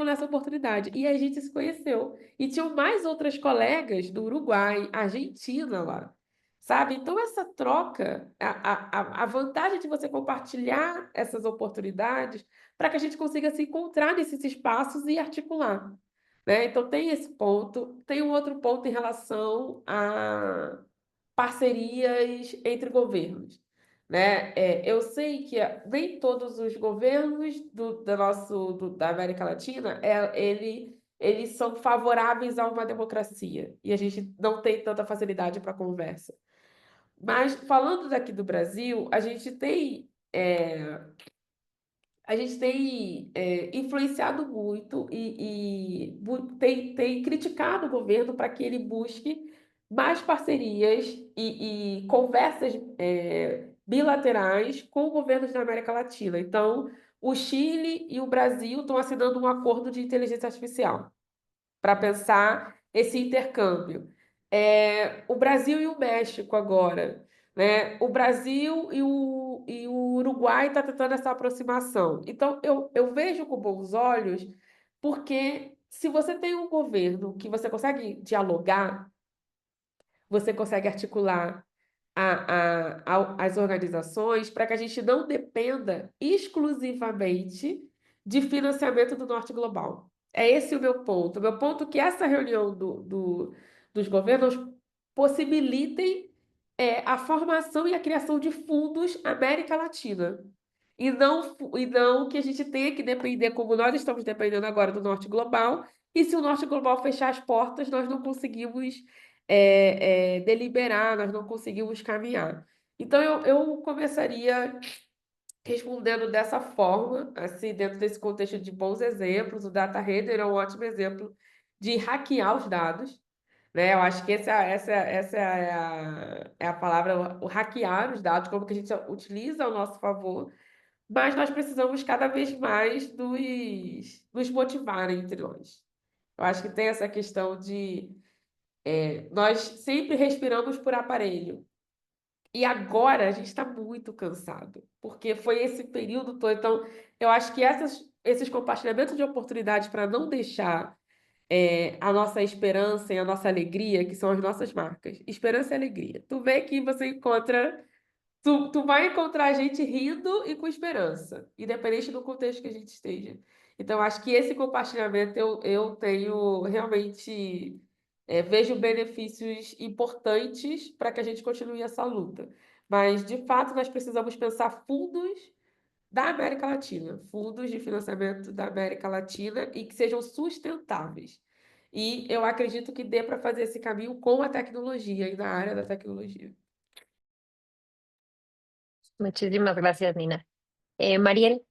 nessa oportunidade. E a gente se conheceu. E tinham mais outras colegas do Uruguai, Argentina lá, sabe? Então, essa troca, a vantagem de você compartilhar essas oportunidades para que a gente consiga se encontrar nesses espaços e articular, né? Então, tem esse ponto. Tem um outro ponto em relação a parcerias entre governos, né? Eu sei que nem todos os governos da América Latina eles são favoráveis a uma democracia e a gente não tem tanta facilidade para conversa. Mas falando daqui do Brasil, a gente tem influenciado muito e tem criticado o governo para que ele busque mais parcerias e conversas bilaterais com governos da América Latina. Então, o Chile e o Brasil estão assinando um acordo de inteligência artificial para pensar esse intercâmbio. O Brasil e o México agora, né? O Brasil e o Uruguai estão tentando essa aproximação. Então, eu vejo com bons olhos, porque se você tem um governo que você consegue dialogar, você consegue articular as organizações para que a gente não dependa exclusivamente de financiamento do Norte Global. É esse o meu ponto. O meu ponto é que essa reunião dos governos possibilitem a formação e a criação de fundos América Latina. E não que a gente tenha que depender, como nós estamos dependendo agora do Norte Global, e se o Norte Global fechar as portas, nós não conseguimos deliberar, nós não conseguimos caminhar. Então, eu começaria respondendo dessa forma, assim, dentro desse contexto de bons exemplos. O Data Raider é um ótimo exemplo de hackear os dados, né? Eu acho que essa é a palavra, o hackear os dados, como que a gente utiliza ao nosso favor, mas nós precisamos cada vez mais nos motivar entre nós. Eu acho que tem essa questão de nós sempre respiramos por aparelho. E agora a gente está muito cansado, porque foi esse período todo. Então, eu acho que esses compartilhamentos de oportunidades para não deixar a nossa esperança e a nossa alegria, que são as nossas marcas. Esperança e alegria. Tu vê que você encontra. Tu vai encontrar a gente rindo e com esperança, independente do contexto que a gente esteja. Então, acho que esse compartilhamento eu tenho realmente. Vejo benefícios importantes para que a gente continue essa luta. Mas, de fato, nós precisamos pensar fundos da América Latina, fundos de financiamento da América Latina e que sejam sustentáveis. E eu acredito que dê para fazer esse caminho com a tecnologia e na área da tecnologia. Muchísimas gracias, Nina. Mariel,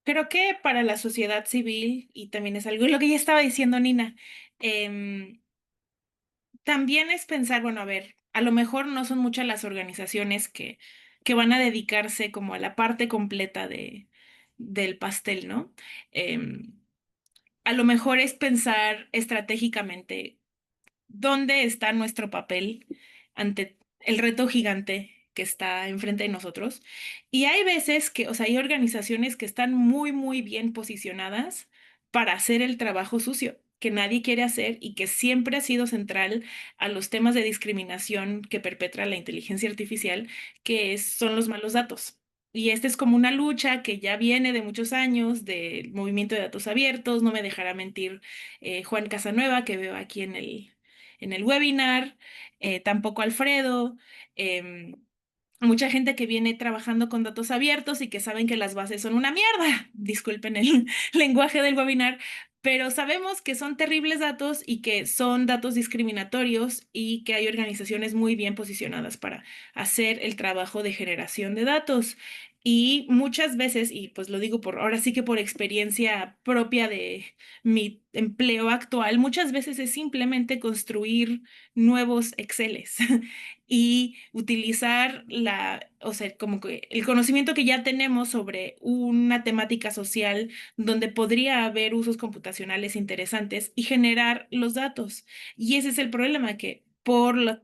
Creo que para la sociedad civil, y también es algo lo que ya estaba diciendo Nina, también es pensar, bueno, a ver, a lo mejor no son muchas las organizaciones que van a dedicarse como a la parte completa del pastel, ¿no? Em, a lo mejor es pensar estratégicamente dónde está nuestro papel ante el reto gigante que está enfrente de nosotros. Y hay veces que, o sea, hay organizaciones que están muy, muy bien posicionadas para hacer el trabajo sucio que nadie quiere hacer y que siempre ha sido central a los temas de discriminación que perpetra la inteligencia artificial, son los malos datos. Y esta es como una lucha que ya viene de muchos años del movimiento de datos abiertos, no me dejará mentir Juan Casanueva, que veo aquí en el webinar, tampoco Alfredo, em, mucha gente que viene trabajando con datos abiertos y que saben que las bases son una mierda, disculpen el lenguaje del webinar, pero sabemos que son terribles datos y que son datos discriminatorios y que hay organizaciones muy bien posicionadas para hacer el trabajo de generación de datos. Y muchas veces, y pues lo digo por ahora sí que por experiencia propia de mi empleo actual, muchas veces es simplemente construir nuevos Exceles y utilizar o sea, como que el conocimiento que ya tenemos sobre una temática social donde podría haber usos computacionales interesantes y generar los datos. Y ese es el problema que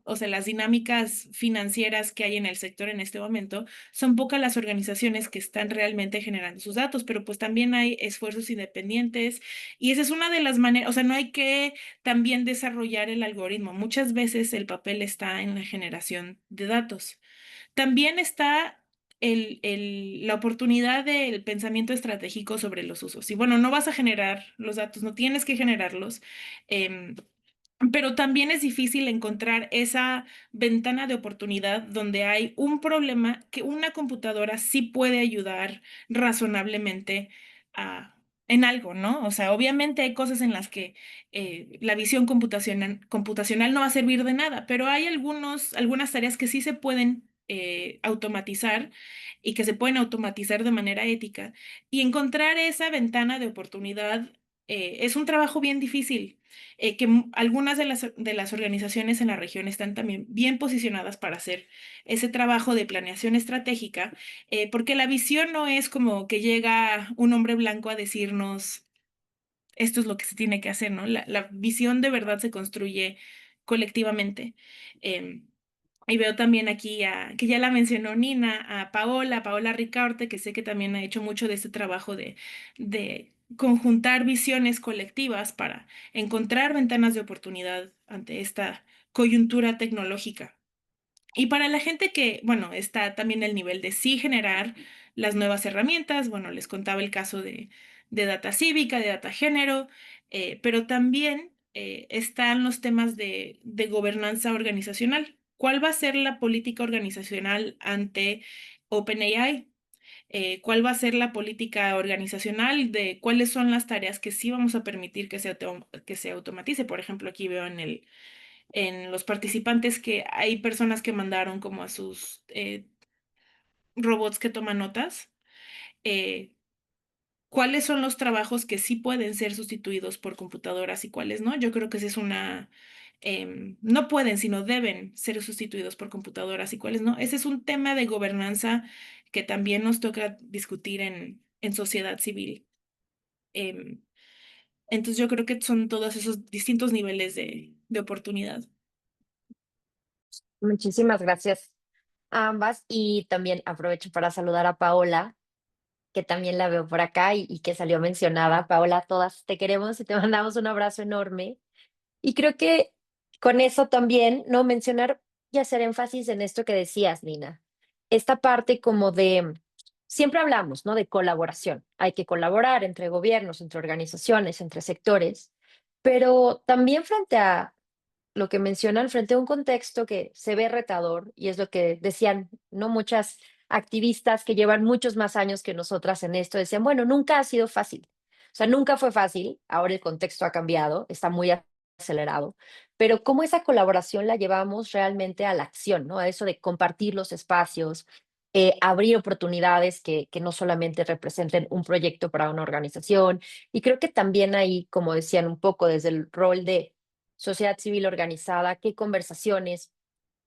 o sea, las dinámicas financieras que hay en el sector en este momento, son pocas las organizaciones que están realmente generando sus datos, pero pues también hay esfuerzos independientes y esa es una de las maneras, o sea, no hay que también desarrollar el algoritmo. Muchas veces el papel está en la generación de datos. También está la oportunidad del pensamiento estratégico sobre los usos. Y bueno, no vas a generar los datos, no tienes que generarlos. em, pero también es difícil encontrar esa ventana de oportunidad donde hay un problema que una computadora sí puede ayudar razonablemente a, en algo, ¿no? O sea, obviamente hay cosas en las que la visión computacional no va a servir de nada, pero hay algunas tareas que sí se pueden automatizar y que se pueden automatizar de manera ética. Y encontrar esa ventana de oportunidad es un trabajo bien difícil algunas de las organizaciones en la región están también bien posicionadas para hacer ese trabajo de planeación estratégica, porque la visión no es como que llega un hombre blanco a decirnos esto es lo que se tiene que hacer, ¿no? La visión de verdad se construye colectivamente. Em, y veo también aquí que ya la mencionó Nina, a Paola Ricaurte, que sé que también ha hecho mucho de este trabajo de conjuntar visiones colectivas para encontrar ventanas de oportunidad ante esta coyuntura tecnológica. Y para la gente que, bueno, está también el nivel de sí generar las nuevas herramientas, bueno, les contaba el caso de data cívica, de data género, pero también están los temas de gobernanza organizacional. ¿Cuál va a ser la política organizacional ante OpenAI? ¿Cuál va a ser la política organizacional de cuáles son las tareas que sí vamos a permitir que se automatice? Por ejemplo, aquí veo en los participantes que hay personas que mandaron como a sus robots que toman notas. eh, cuáles son los trabajos que sí pueden ser sustituidos por computadoras y cuáles no. Yo creo que esa es no pueden, sino deben ser sustituidos por computadoras y cuáles no. Ese es un tema de gobernanza que también nos toca discutir en sociedad civil. Em, entonces yo creo que son todos esos distintos niveles de oportunidad. Muchísimas gracias a ambas y también aprovecho para saludar a Paola, que también la veo por acá y que salió mencionada. Paola, todas te queremos y te mandamos un abrazo enorme. Y creo que con eso también, ¿no? Mencionar y hacer énfasis en esto que decías, Nina. Esta parte como de, siempre hablamos, ¿no? De colaboración. Hay que colaborar entre gobiernos, entre organizaciones, entre sectores, pero también frente a lo que mencionan, frente a un contexto que se ve retador, y es lo que decían, ¿no? Muchas activistas que llevan muchos más años que nosotras en esto, decían, bueno, nunca ha sido fácil. O sea, nunca fue fácil, ahora el contexto ha cambiado, está muy acelerado, pero cómo esa colaboración la llevamos realmente a la acción, ¿no? A eso de compartir los espacios, abrir oportunidades que no solamente representen un proyecto para una organización. Y creo que también ahí, como decían un poco desde el rol de sociedad civil organizada, qué conversaciones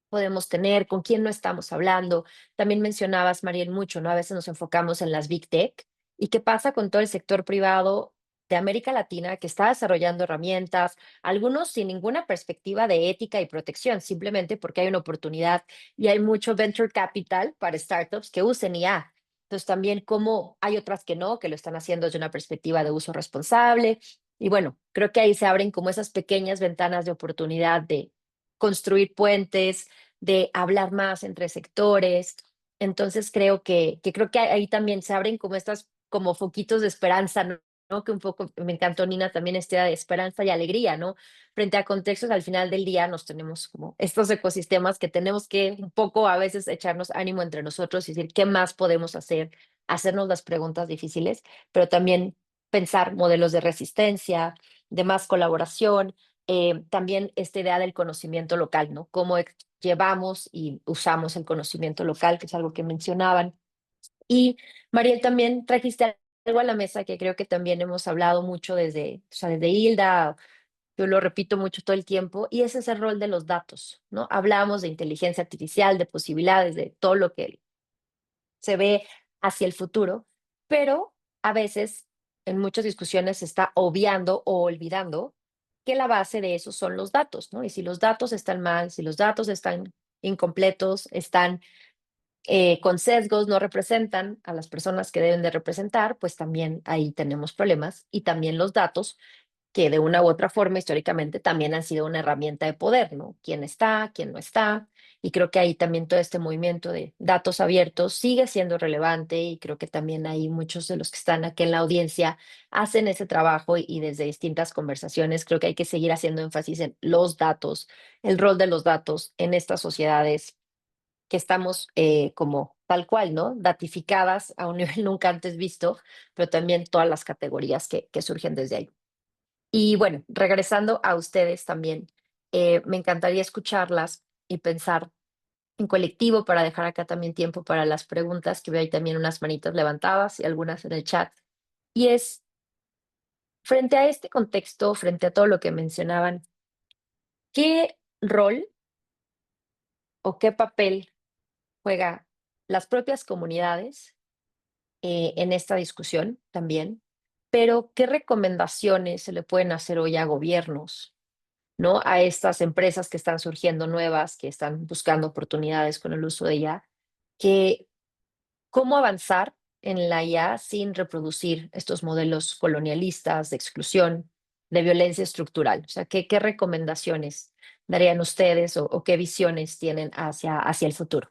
podemos tener, con quién no estamos hablando. También mencionabas, Mariel, mucho, ¿no? A veces nos enfocamos en las Big Tech y qué pasa con todo el sector privado de América Latina que está desarrollando herramientas, algunos sin ninguna perspectiva de ética y protección, simplemente porque hay una oportunidad y hay mucho venture capital para startups que usen IA. Entonces también cómo hay otras que no, que lo están haciendo desde una perspectiva de uso responsable. Y bueno, creo que ahí se abren como esas pequeñas ventanas de oportunidad de construir puentes, de hablar más entre sectores. Entonces creo que ahí también se abren como estas como foquitos de esperanza, ¿no? ¿No? Que un poco me encantó, Nina, también esta idea de esperanza y alegría, ¿no? Frente a contextos, al final del día nos tenemos como estos ecosistemas que tenemos que un poco a veces echarnos ánimo entre nosotros y decir qué más podemos hacer, hacernos las preguntas difíciles, pero también pensar modelos de resistencia, de más colaboración, también esta idea del conocimiento local, ¿no? Cómo llevamos y usamos el conocimiento local, que es algo que mencionaban. Y Mariel, también trajiste algo a la mesa que creo que también hemos hablado mucho desde, o sea, desde Hilda, yo lo repito mucho todo el tiempo, y ese es el rol de los datos, ¿no? Hablamos de inteligencia artificial, de posibilidades, de todo lo que se ve hacia el futuro, pero a veces en muchas discusiones se está obviando o olvidando que la base de eso son los datos, ¿no? Y si los datos están mal, si los datos están incompletos, están con sesgos, no representan a las personas que deben de representar, pues también ahí tenemos problemas. Y también los datos, que de una u otra forma históricamente también han sido una herramienta de poder, ¿no? ¿Quién está, quién no está? Y creo que ahí también todo este movimiento de datos abiertos sigue siendo relevante y creo que también ahí muchos de los que están aquí en la audiencia hacen ese trabajo y desde distintas conversaciones creo que hay que seguir haciendo énfasis en los datos, el rol de los datos en estas sociedades que estamos como tal cual, ¿no? Datificadas a un nivel nunca antes visto, pero también todas las categorías que surgen desde ahí. Y bueno, regresando a ustedes también, me encantaría escucharlas y pensar en colectivo para dejar acá también tiempo para las preguntas, que veo ahí también unas manitas levantadas y algunas en el chat. Y es, frente a este contexto, frente a todo lo que mencionaban, ¿qué rol o qué papel juega las propias comunidades en esta discusión también? Pero, ¿qué recomendaciones se le pueden hacer hoy a gobiernos, ¿no? A estas empresas que están surgiendo nuevas, que están buscando oportunidades con el uso de IA, que cómo avanzar en la IA sin reproducir estos modelos colonialistas de exclusión, de violencia estructural. O sea, ¿qué recomendaciones darían ustedes o qué visiones tienen hacia el futuro?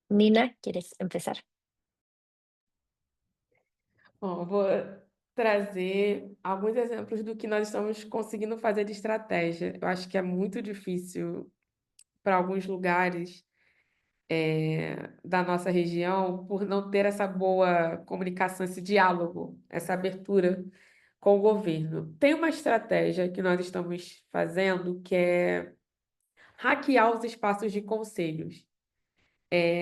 Nina, ¿quieres empezar? Bom, vou trazer alguns exemplos do que nós estamos conseguindo fazer de estratégia. Eu acho que é muito difícil para alguns lugares da nossa região por não ter essa boa comunicação, esse diálogo, essa abertura com o governo. Tem uma estratégia que nós estamos fazendo que é hackear os espaços de conselhos.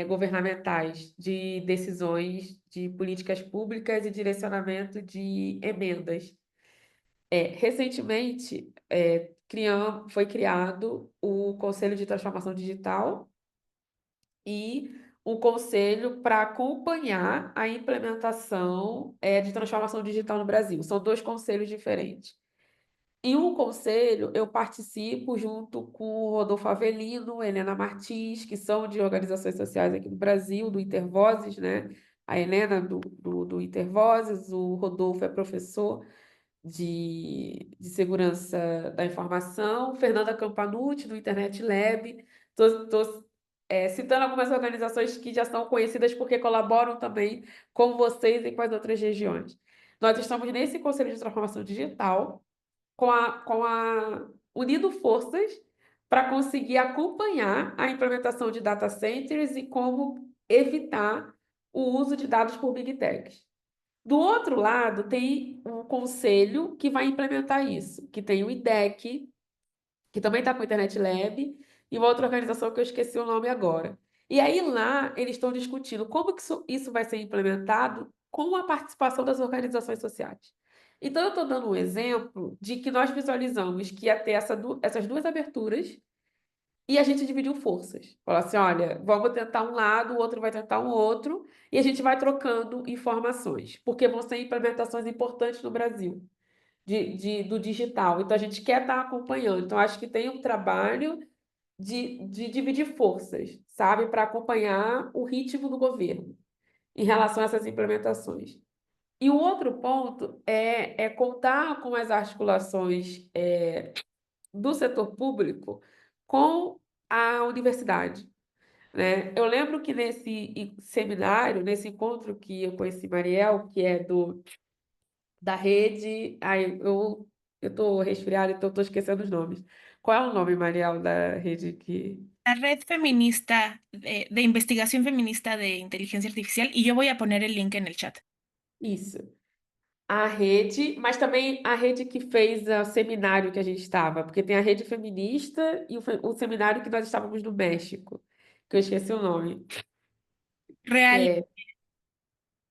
governamentais de decisões de políticas públicas e direcionamento de emendas. Recentemente, foi criado o Conselho de Transformação Digital e um conselho para acompanhar a implementação de transformação digital no Brasil. São dois conselhos diferentes. Em um conselho, eu participo junto com o Rodolfo Avelino, Helena Martins, que são de organizações sociais aqui no Brasil, do Intervozes, né? A Helena do Intervozes, o Rodolfo é professor de segurança da informação, Fernanda Campanucci, do Internet Lab. Estou citando algumas organizações que já são conhecidas porque colaboram também com vocês e com as outras regiões. Nós estamos nesse Conselho de Transformação Digital, unindo forças para conseguir acompanhar a implementação de data centers e como evitar o uso de dados por Big Techs. Do outro lado, tem um conselho que vai implementar isso, que tem o IDEC, que também está com o Internet Lab, e uma outra organização que eu esqueci o nome agora. E aí lá eles estão discutindo como que isso vai ser implementado com a participação das organizações sociais. Então, eu estou dando um exemplo de que nós visualizamos que ia ter essas duas aberturas e a gente dividiu forças. Falar assim, olha, vamos tentar um lado, o outro vai tentar um outro, e a gente vai trocando informações, porque vão ser implementações importantes no Brasil do digital. Então, a gente quer estar acompanhando. Então, acho que tem um trabalho de dividir forças, sabe, para acompanhar o ritmo do governo em relação a essas implementações. E o outro ponto é contar com as articulações do setor público com a universidade, né? Eu lembro que nesse seminário, nesse encontro que eu conheci Mariel, que é da rede. Ai, eu estou resfriada, então estou esquecendo os nomes. Qual é o nome, Mariel, da rede que. La red feminista de investigación feminista de inteligencia artificial, y yo voy a poner el link en el chat. Isso. A rede, mas também a rede que fez o seminário que a gente estava, porque tem a rede feminista e o seminário que nós estávamos no México, que eu esqueci o nome. Real.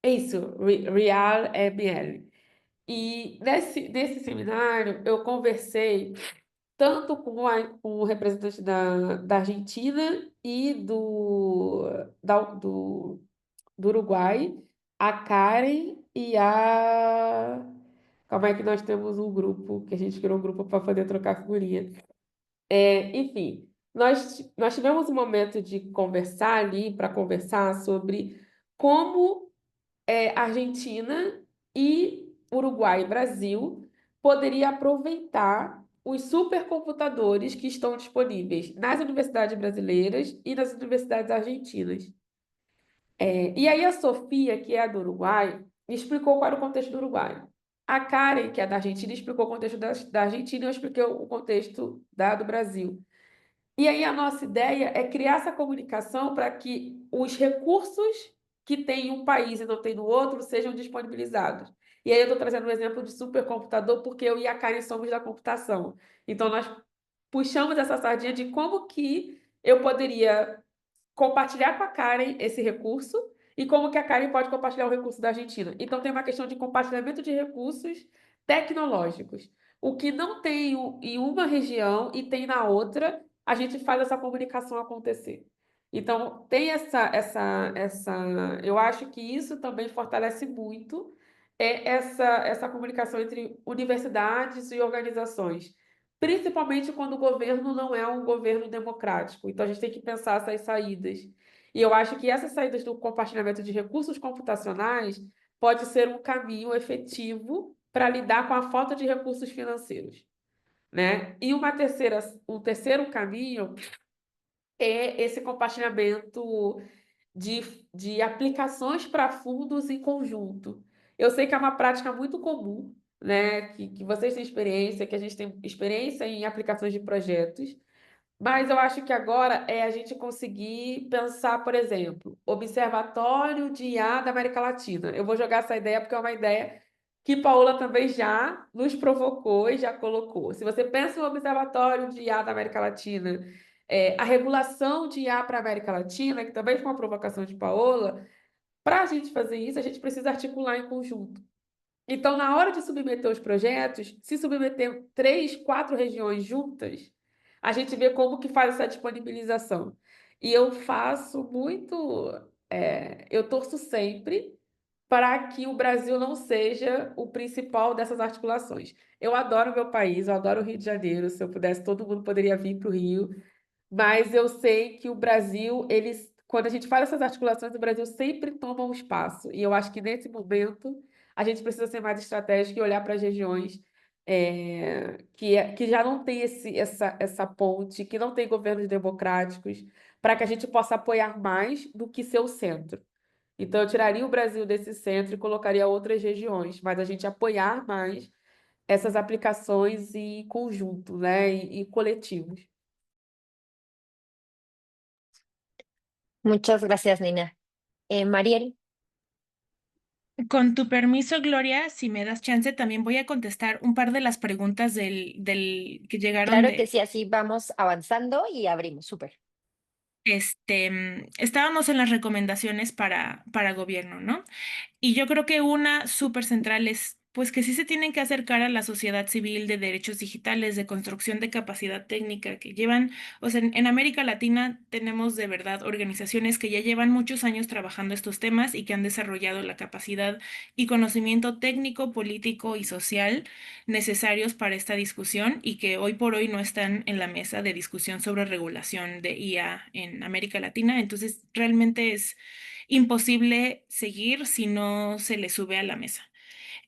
É isso, Real ML. E nesse seminário eu conversei tanto com o representante da Argentina e do Uruguai, a Karen e a. Calma aí que nós temos um grupo, que a gente criou um grupo para poder trocar figurinha. Enfim, nós tivemos um momento de conversar ali, para conversar sobre como Argentina e Uruguai e Brasil poderia aproveitar os supercomputadores que estão disponíveis nas universidades brasileiras e nas universidades argentinas. E aí a Sofia, que é a do Uruguai, explicou qual era o contexto do Uruguai. A Karen, que é da Argentina, explicou o contexto da Argentina e eu expliquei o contexto do Brasil. E aí a nossa ideia é criar essa comunicação para que os recursos que tem em um país e não tem no outro sejam disponibilizados. E aí eu estou trazendo um exemplo de supercomputador porque eu e a Karen somos da computação. Então nós puxamos essa sardinha de como que eu poderia compartilhar com a Karen esse recurso e como que a Karen pode compartilhar o recurso da Argentina. Então tem uma questão de compartilhamento de recursos tecnológicos. O que não tem em uma região e tem na outra, a gente faz essa comunicação acontecer. Então, tem eu acho que isso também fortalece muito essa comunicação entre universidades e organizações, principalmente quando o governo não é um governo democrático. Então, a gente tem que pensar essas saídas. E eu acho que essas saídas do compartilhamento de recursos computacionais pode ser um caminho efetivo para lidar com a falta de recursos financeiros, né? E um terceiro caminho é esse compartilhamento de aplicações para fundos em conjunto. Eu sei que é uma prática muito comum, né? Que vocês têm experiência, que a gente tem experiência em aplicações de projetos, mas eu acho que agora é a gente conseguir pensar, por exemplo, Observatório de IA da América Latina. Eu vou jogar essa ideia porque é uma ideia que Paola também já nos provocou e já colocou. Se você pensa em um Observatório de IA da América Latina, a regulação de IA para a América Latina, que também foi uma provocação de Paola, para a gente fazer isso, a gente precisa articular em conjunto. Então, na hora de submeter os projetos, se submeter 3, 4 regiões juntas, a gente vê como que faz essa disponibilização. E eu faço muito, eu torço sempre para que o Brasil não seja o principal dessas articulações. Eu adoro meu país, eu adoro o Rio de Janeiro. Se eu pudesse, todo mundo poderia vir para o Rio. Mas eu sei que o Brasil, quando a gente faz essas articulações, o Brasil sempre toma um espaço. E eu acho que nesse momento a gente precisa ser mais estratégico e olhar para as regiões que já não tem essa ponte, que não tem governos democráticos, para que a gente possa apoiar mais do que ser o centro. Então, eu tiraria o Brasil desse centro e colocaria outras regiões, mas a gente apoiar mais essas aplicações em conjunto, né, e coletivos. Muchas gracias, Nina. Mariel, Con tu permiso, Gloria, si me das chance, también voy a contestar un par de las preguntas del que llegaron claro que de, sí, así vamos avanzando y abrimos, súper. estábamos en las recomendaciones para gobierno, ¿no? Y yo creo que una súper central es, pues que sí se tienen que acercar a la sociedad civil de derechos digitales, de construcción de capacidad técnica, que llevan, o sea, en América Latina tenemos de verdad organizaciones que ya llevan muchos años trabajando estos temas y que han desarrollado la capacidad y conocimiento técnico, político y social necesarios para esta discusión y que hoy por hoy no están en la mesa de discusión sobre regulación de IA en América Latina. Entonces, realmente es imposible seguir si no se le sube a la mesa.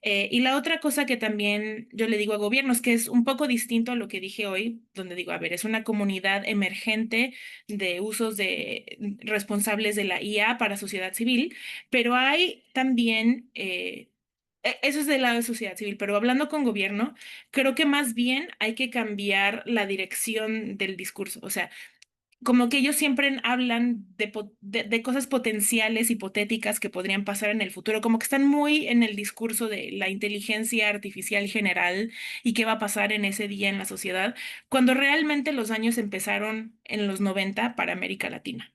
Y la otra cosa que también yo le digo a gobiernos, que es un poco distinto a lo que dije hoy, donde digo, a ver, es una comunidad emergente de usos responsables de la IA para sociedad civil, pero hay también, eso es del lado de sociedad civil, pero hablando con gobierno, creo que más bien hay que cambiar la dirección del discurso. O sea, como que ellos siempre hablan de cosas potenciales, hipotéticas que podrían pasar en el futuro, como que están muy en el discurso de la inteligencia artificial general y qué va a pasar en ese día en la sociedad, cuando realmente los años empezaron en los 90 para América Latina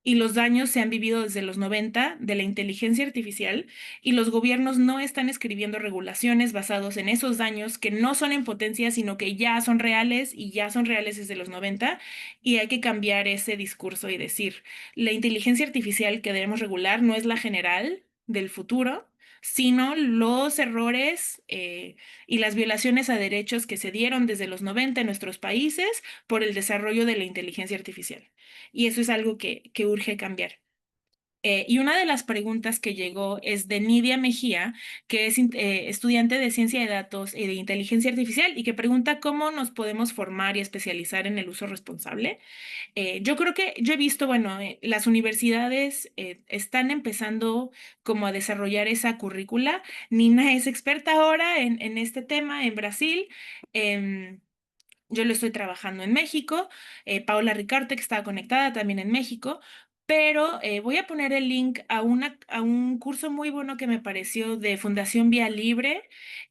y los daños se han vivido desde los 90 de la inteligencia artificial y los gobiernos no están escribiendo regulaciones basados en esos daños que no son en potencia, sino que ya son reales y ya son reales desde los 90 y hay que cambiar ese discurso y decir, la inteligencia artificial que debemos regular no es la general del futuro, sino los errores y las violaciones a derechos que se dieron desde los 90 en nuestros países por el desarrollo de la inteligencia artificial. Y eso es algo que urge cambiar. Y una de las preguntas que llegó es de Nidia Mejía, que es estudiante de ciencia de datos y de inteligencia artificial y que pregunta cómo nos podemos formar y especializar en el uso responsable. Yo creo que yo he visto, bueno, las universidades están empezando como a desarrollar esa currícula. Nina es experta ahora en este tema en Brasil. Em, yo lo estoy trabajando en México, Paola Ricarte, que estaba conectada también en México, pero voy a poner el link a un curso muy bueno que me pareció de Fundación Vía Libre,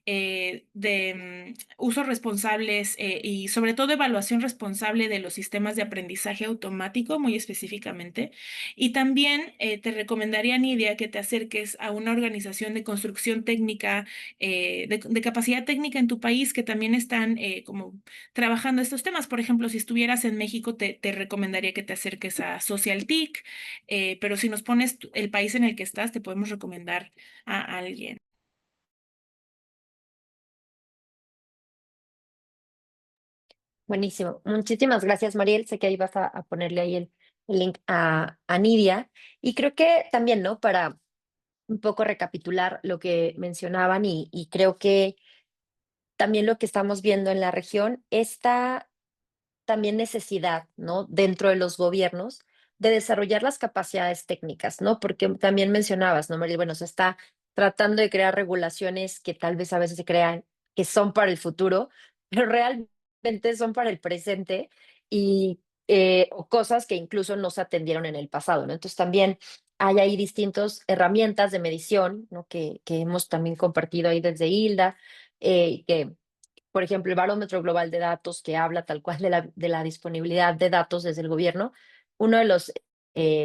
de usos responsables y sobre todo evaluación responsable de los sistemas de aprendizaje automático, muy específicamente. Y también te recomendaría, Nidia, que te acerques a una organización de construcción técnica, de capacidad técnica en tu país, que también están como trabajando estos temas. Por ejemplo, si estuvieras en México, te recomendaría que te acerques a SocialTIC, pero si nos pones el país en el que estás, te podemos recomendar a alguien. Buenísimo. Muchísimas gracias, Mariel. Sé que ahí vas a ponerle ahí el link a Nidia. Y creo que también, ¿no? Para un poco recapitular lo que mencionaban y creo que también lo que estamos viendo en la región, esta también necesidad, ¿no? Dentro de los gobiernos de desarrollar las capacidades técnicas, ¿no? Porque también mencionabas, ¿no, Mariel? Bueno, se está tratando de crear regulaciones que tal vez a veces se crean que son para el futuro, pero realmente son para el presente y o cosas que incluso no se atendieron en el pasado, ¿no? Entonces también hay ahí distintas herramientas de medición, ¿no? Que hemos también compartido ahí desde Hilda, que por ejemplo, el Barómetro Global de Datos, que habla tal cual de la disponibilidad de datos desde el gobierno, uno de los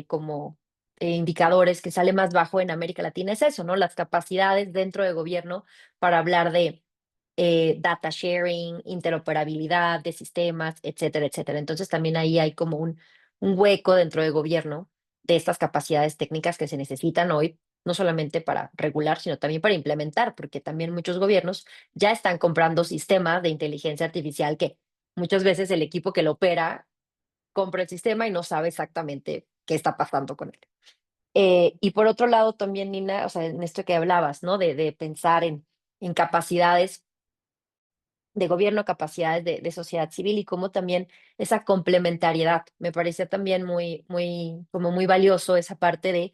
como indicadores que sale más bajo en América Latina es eso, ¿no? Las capacidades dentro del gobierno para hablar de data sharing, interoperabilidad de sistemas, etcétera, etcétera. Entonces también ahí hay como un hueco dentro del gobierno de estas capacidades técnicas que se necesitan hoy, no solamente para regular, sino también para implementar, porque también muchos gobiernos ya están comprando sistemas de inteligencia artificial que muchas veces el equipo que lo opera compra el sistema y no sabe exactamente qué está pasando con él. Y por otro lado también, Nina, o sea, en esto que hablabas, ¿no? De pensar en capacidades de gobierno, capacidades de sociedad civil y cómo también esa complementariedad. Me parece también como muy valioso esa parte de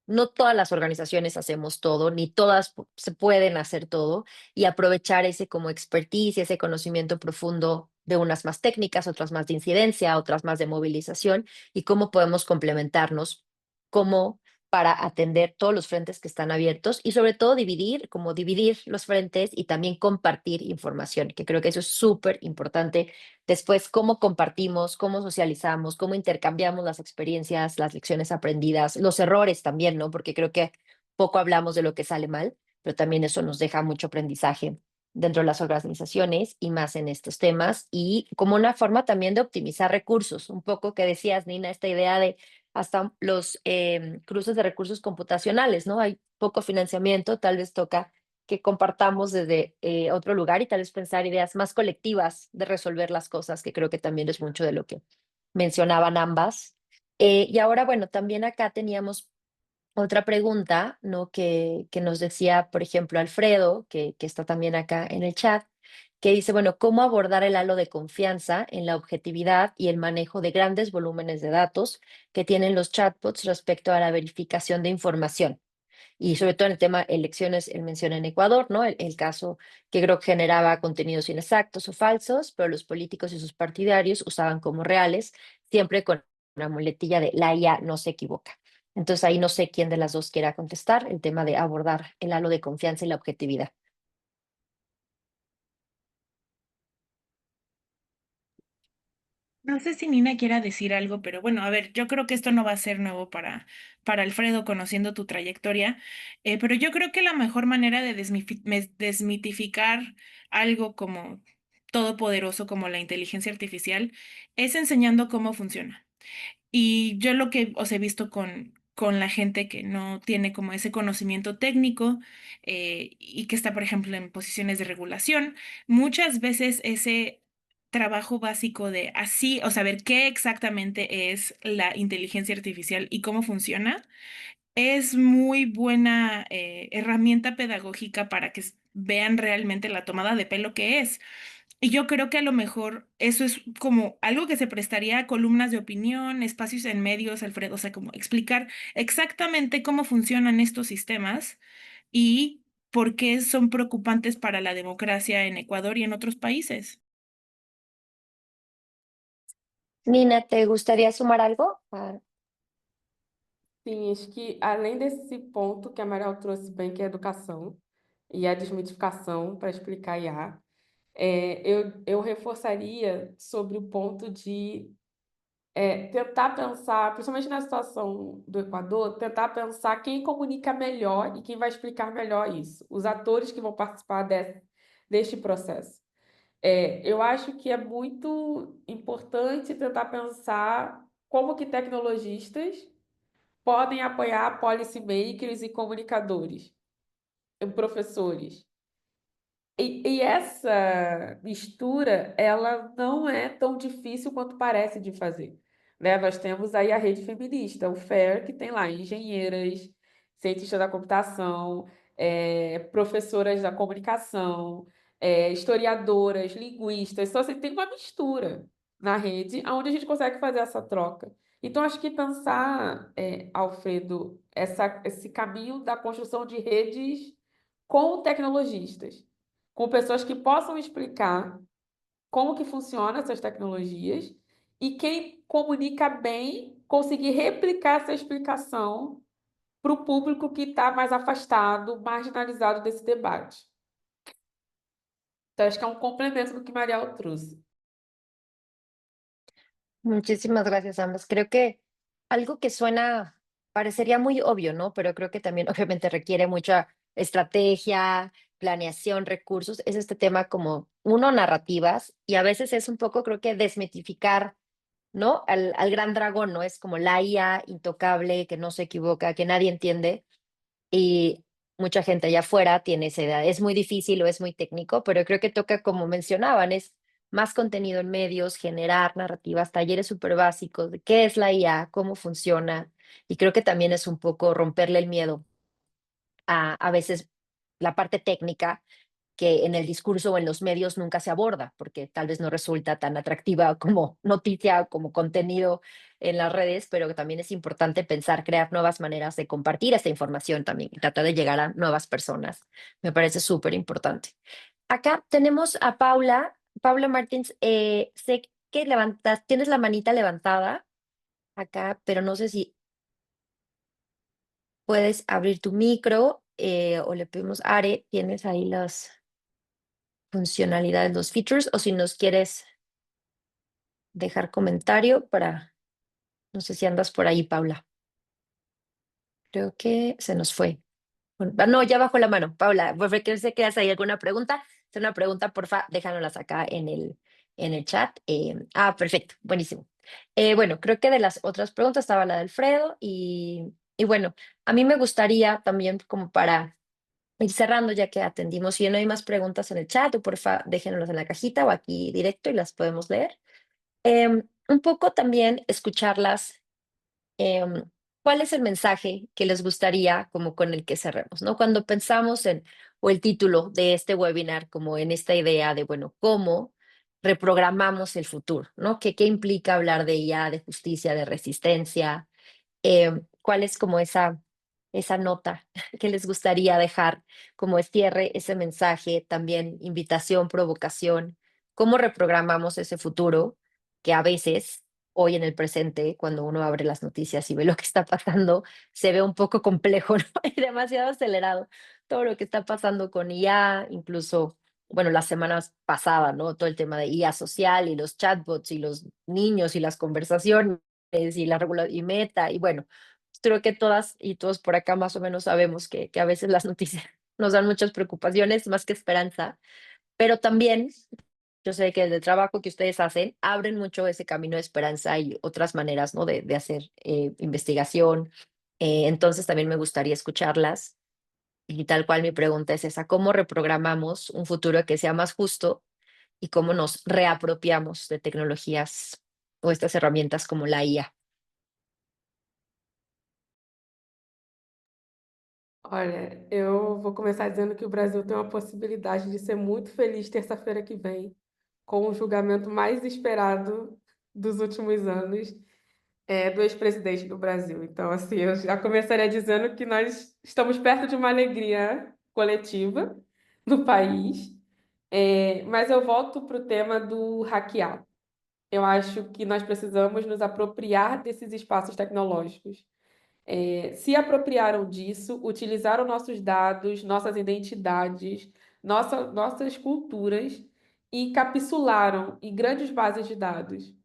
no todas las organizaciones hacemos todo, ni todas se pueden hacer todo, y aprovechar ese como expertise, ese conocimiento profundo de unas más técnicas, otras más de incidencia, otras más de movilización, y cómo podemos complementarnos, cómo para atender todos los frentes que están abiertos y sobre todo como dividir los frentes y también compartir información, que creo que eso es súper importante. Después, cómo compartimos, cómo socializamos, cómo intercambiamos las experiencias, las lecciones aprendidas, los errores también, ¿no? Porque creo que poco hablamos de lo que sale mal, pero también eso nos deja mucho aprendizaje dentro de las organizaciones y más en estos temas y como una forma también de optimizar recursos, un poco que decías, Nina, esta idea de hasta los cruces de recursos computacionales, ¿no? Hay poco financiamiento, tal vez toca que compartamos desde otro lugar y tal vez pensar ideas más colectivas de resolver las cosas, que creo que también es mucho de lo que mencionaban ambas. Y ahora, bueno, también acá teníamos otra pregunta, ¿no? Que nos decía, por ejemplo, Alfredo, que está también acá en el chat, que dice, bueno, ¿cómo abordar el halo de confianza en la objetividad y el manejo de grandes volúmenes de datos que tienen los chatbots respecto a la verificación de información? Y sobre todo en el tema elecciones, él menciona en Ecuador, ¿no? El caso que creo que generaba contenidos inexactos o falsos, pero los políticos y sus partidarios usaban como reales, siempre con una muletilla de la IA no se equivoca. Entonces ahí no sé quién de las dos quiera contestar el tema de abordar el halo de confianza y la objetividad. No sé si Nina quiera decir algo, pero bueno, a ver, yo creo que esto no va a ser nuevo para Alfredo, conociendo tu trayectoria, pero yo creo que la mejor manera de desmitificar algo como todopoderoso como la inteligencia artificial es enseñando cómo funciona. Y yo lo que os he visto con la gente que no tiene como ese conocimiento técnico y que está, por ejemplo, en posiciones de regulación, muchas veces ese trabajo básico de así, o saber qué exactamente es la inteligencia artificial y cómo funciona, es muy buena herramienta pedagógica para que vean realmente la tomada de pelo que es. Y yo creo que a lo mejor eso es como algo que se prestaría a columnas de opinión, espacios en medios, Alfredo, o sea, como explicar exactamente cómo funcionan estos sistemas y por qué son preocupantes para la democracia en Ecuador y en otros países. Nina, ¿te gustaría sumar algo? Sim, acho que além desse ponto que a Mariel trouxe bem, que é a educação e a desmitificação para explicar IA, eu reforçaria sobre o ponto de tentar pensar, principalmente na situação do Equador, tentar pensar quem comunica melhor e quem vai explicar melhor isso, os atores que vão participar deste processo. Eu acho que é muito importante tentar pensar como que tecnologistas podem apoiar policymakers e comunicadores, professores. E essa mistura, ela não é tão difícil quanto parece de fazer, né? Nós temos aí a rede feminista, o FAIR, que tem lá engenheiras, cientistas da computação, professoras da comunicação, historiadoras, linguistas. Então, assim, tem uma mistura na rede onde a gente consegue fazer essa troca. Então, acho que pensar, Alfredo, esse caminho da construção de redes com tecnologistas, com pessoas que possam explicar como que funcionam essas tecnologias e quem comunica bem conseguir replicar essa explicação para o público que está mais afastado, marginalizado desse debate. Então, acho que é um complemento do que Mariel trouxe. Muchísimas gracias, ambas. Creo que algo que suena, parecería muy obvio, ¿no? Pero creo que también obviamente requiere mucha estrategia, planeación, recursos. Es este tema como, uno, narrativas, y a veces es un poco, creo que desmitificar, ¿no? Al gran dragón, ¿no? Es como la IA intocable, que no se equivoca, que nadie entiende. Y mucha gente allá afuera tiene esa idea. Es muy difícil o es muy técnico, pero creo que toca, como mencionaban, es más contenido en medios, generar narrativas, talleres súper básicos de qué es la IA, cómo funciona. Y creo que también es un poco romperle el miedo a veces la parte técnica que en el discurso o en los medios nunca se aborda, porque tal vez no resulta tan atractiva como noticia, como contenido en las redes, pero que también es importante pensar, crear nuevas maneras de compartir esta información también y tratar de llegar a nuevas personas. Me parece súper importante. Acá tenemos a Paula. Paula Martins, sé que levantas, tienes la manita levantada acá, pero no sé si puedes abrir tu micro o le pedimos, Are, tienes ahí las funcionalidades, los features, o si nos quieres dejar comentario para, no sé si andas por ahí, Paula. Creo que se nos fue. Bueno, no, ya bajó la mano, Paula. Porque sé que hace ahí alguna pregunta. Si es una pregunta, porfa, déjanoslas acá en el chat. Perfecto, buenísimo. Bueno, creo que de las otras preguntas estaba la de Alfredo y bueno, a mí me gustaría también como para ir cerrando ya que atendimos, si no hay más preguntas en el chat, o porfa, déjenoslas en la cajita o aquí directo y las podemos leer. Un poco también escucharlas, em, ¿cuál es el mensaje que les gustaría como con el que cerremos, ¿no? Cuando pensamos en, o el título de este webinar, como en esta idea de, bueno, ¿cómo reprogramamos el futuro, ¿no? ¿Qué implica hablar de IA, de justicia, de resistencia? ¿Cuál es como esa nota que les gustaría dejar como cierre, ese mensaje, también invitación, provocación? ¿Cómo reprogramamos ese futuro que a veces, hoy en el presente, cuando uno abre las noticias y ve lo que está pasando, se ve un poco complejo, ¿no? Y demasiado acelerado todo lo que está pasando con IA, incluso, bueno, las semanas pasadas, ¿no? Todo el tema de IA social y los chatbots y los niños y las conversaciones y la y Meta, y bueno, creo que todas y todos por acá más o menos sabemos que a veces las noticias nos dan muchas preocupaciones más que esperanza, pero también yo sé que el trabajo que ustedes hacen abren mucho ese camino de esperanza y otras maneras, ¿no? De hacer investigación. Entonces también me gustaría escucharlas y tal cual mi pregunta es esa, ¿cómo reprogramamos un futuro que sea más justo y cómo nos reapropiamos de tecnologías o estas herramientas como la IA? Olha, eu vou começar dizendo que o Brasil tem uma possibilidade de ser muito feliz terça-feira que vem, com o julgamento mais esperado dos últimos anos, do ex-presidente do Brasil. Então, assim, eu já começaria dizendo que nós estamos perto de uma alegria coletiva no país. Mas eu volto para o tema do hackear. Eu acho que nós precisamos nos apropriar desses espaços tecnológicos. Se apropriaram disso, utilizaram nossos dados, nossas identidades, nossas culturas e capsularam em grandes bases de dados.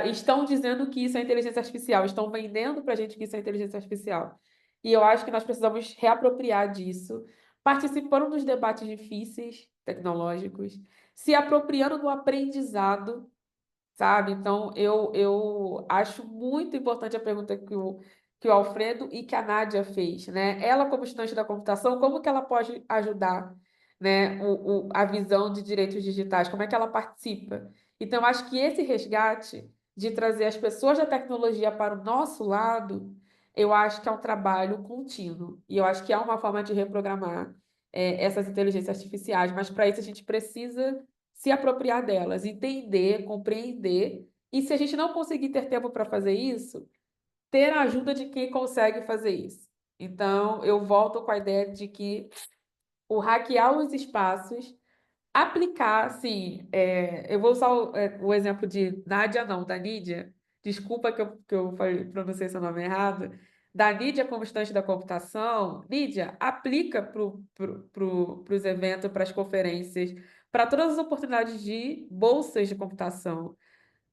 Estão dizendo que isso é inteligência artificial, estão vendendo para a gente que isso é inteligência artificial. E eu acho que nós precisamos reapropriar disso, participando dos debates difíceis tecnológicos, se apropriando do aprendizado, sabe? Então, eu acho muito importante a pergunta que o Alfredo e que a Nádia fez, né? Ela, como estudante da computação, como que ela pode ajudar, né, a visão de direitos digitais? Como é que ela participa? Então, eu acho que esse resgate de trazer as pessoas da tecnologia para o nosso lado, eu acho que é um trabalho contínuo. E eu acho que é uma forma de reprogramar, essas inteligências artificiais, mas para isso a gente precisa se apropriar delas, entender, compreender, e se a gente não conseguir ter tempo para fazer isso, ter a ajuda de quem consegue fazer isso. Então, eu volto com a ideia de que o hackear os espaços, aplicar, assim, eu vou usar o exemplo de Nádia, não, da Nídia, desculpa que eu falei, pronunciei seu nome errado, da Nídia como estudante da computação. Nídia, aplica para os eventos, para as conferências, para todas as oportunidades de bolsas de computação.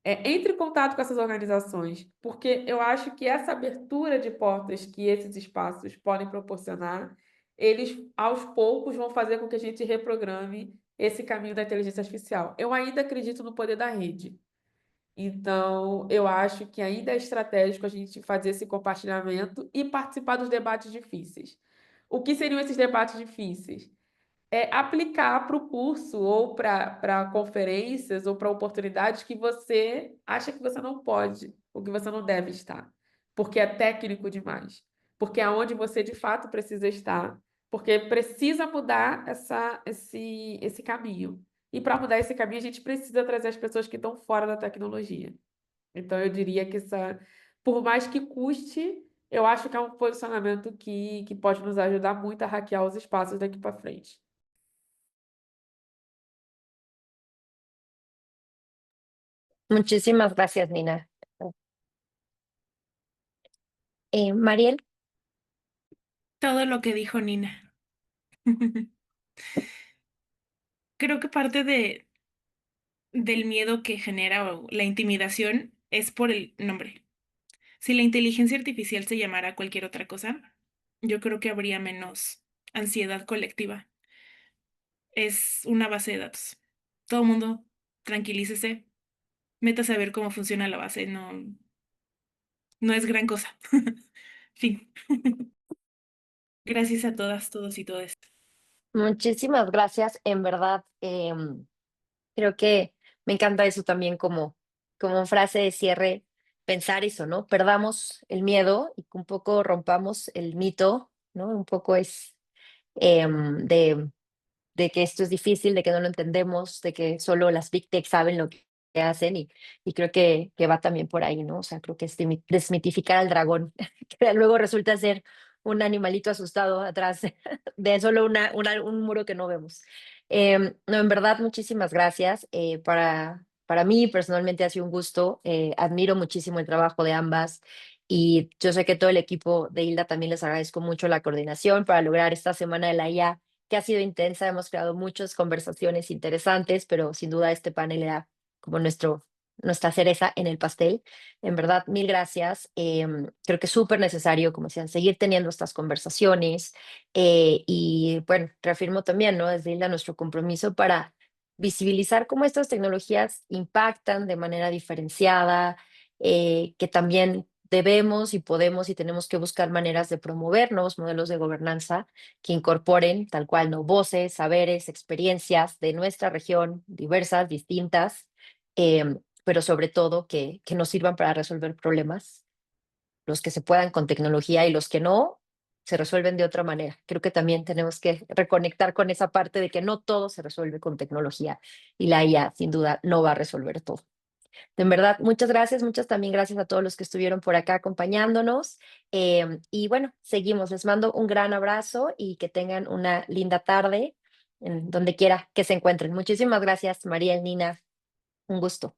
Entre em contato com essas organizações, porque eu acho que essa abertura de portas que esses espaços podem proporcionar, eles aos poucos vão fazer com que a gente reprograme esse caminho da inteligência artificial. Eu ainda acredito no poder da rede. Então, eu acho que ainda é estratégico a gente fazer esse compartilhamento e participar dos debates difíceis. O que seriam esses debates difíceis? Aplicar para o curso ou para conferências ou para oportunidades que você acha que você não pode ou que você não deve estar, porque é técnico demais, porque é onde você de fato precisa estar, porque precisa mudar esse caminho. E para mudar esse caminho, a gente precisa trazer as pessoas que estão fora da tecnologia. Então, eu diria que por mais que custe, eu acho que é um posicionamento que pode nos ajudar muito a hackear os espaços daqui para frente. Muchísimas gracias, Nina. Mariel, Todo lo que dijo Nina. Creo que parte del miedo que genera o la intimidación es por el nombre. Si la inteligencia artificial se llamara cualquier otra cosa, yo creo que habría menos ansiedad colectiva. Es una base de datos. Todo el mundo, tranquilícese, métase a ver cómo funciona la base, no es gran cosa. Fin. Gracias a todas, todos y todes. muchísimas gracias. En verdad, creo que me encanta eso también como frase de cierre, pensar eso, ¿no? Perdamos el miedo y que un poco rompamos el mito, ¿no? Un poco es de que esto es difícil, de que no lo entendemos, de que solo las Big Tech saben lo que hacen y creo que va también por ahí, ¿no? O sea, creo que es desmitificar al dragón, que luego resulta ser un animalito asustado atrás de solo un muro que no vemos. No, en verdad, muchísimas gracias. Para mí personalmente ha sido un gusto. Admiro muchísimo el trabajo de ambas y yo sé que todo el equipo de Hilda también les agradezco mucho la coordinación para lograr esta semana de la IA que ha sido intensa. Hemos creado muchas conversaciones interesantes, pero sin duda este panel era como nuestra cereza en el pastel. En verdad, mil gracias. Creo que es súper necesario, como decían, seguir teniendo estas conversaciones. Y bueno, reafirmo también, ¿no? Desde Hilda nuestro compromiso para visibilizar cómo estas tecnologías impactan de manera diferenciada, que también debemos y podemos y tenemos que buscar maneras de promover nuevos modelos de gobernanza que incorporen tal cual, ¿no? Voces, saberes, experiencias de nuestra región, diversas, distintas, pero sobre todo que nos sirvan para resolver problemas, los que se puedan con tecnología y los que no, se resuelven de otra manera. Creo que también tenemos que reconectar con esa parte de que no todo se resuelve con tecnología y la IA sin duda no va a resolver todo. En verdad, muchas gracias, muchas también gracias a todos los que estuvieron por acá acompañándonos. Y bueno, seguimos. Les mando un gran abrazo y que tengan una linda tarde en donde quiera que se encuentren. Muchísimas gracias, María, Nina. Un gusto.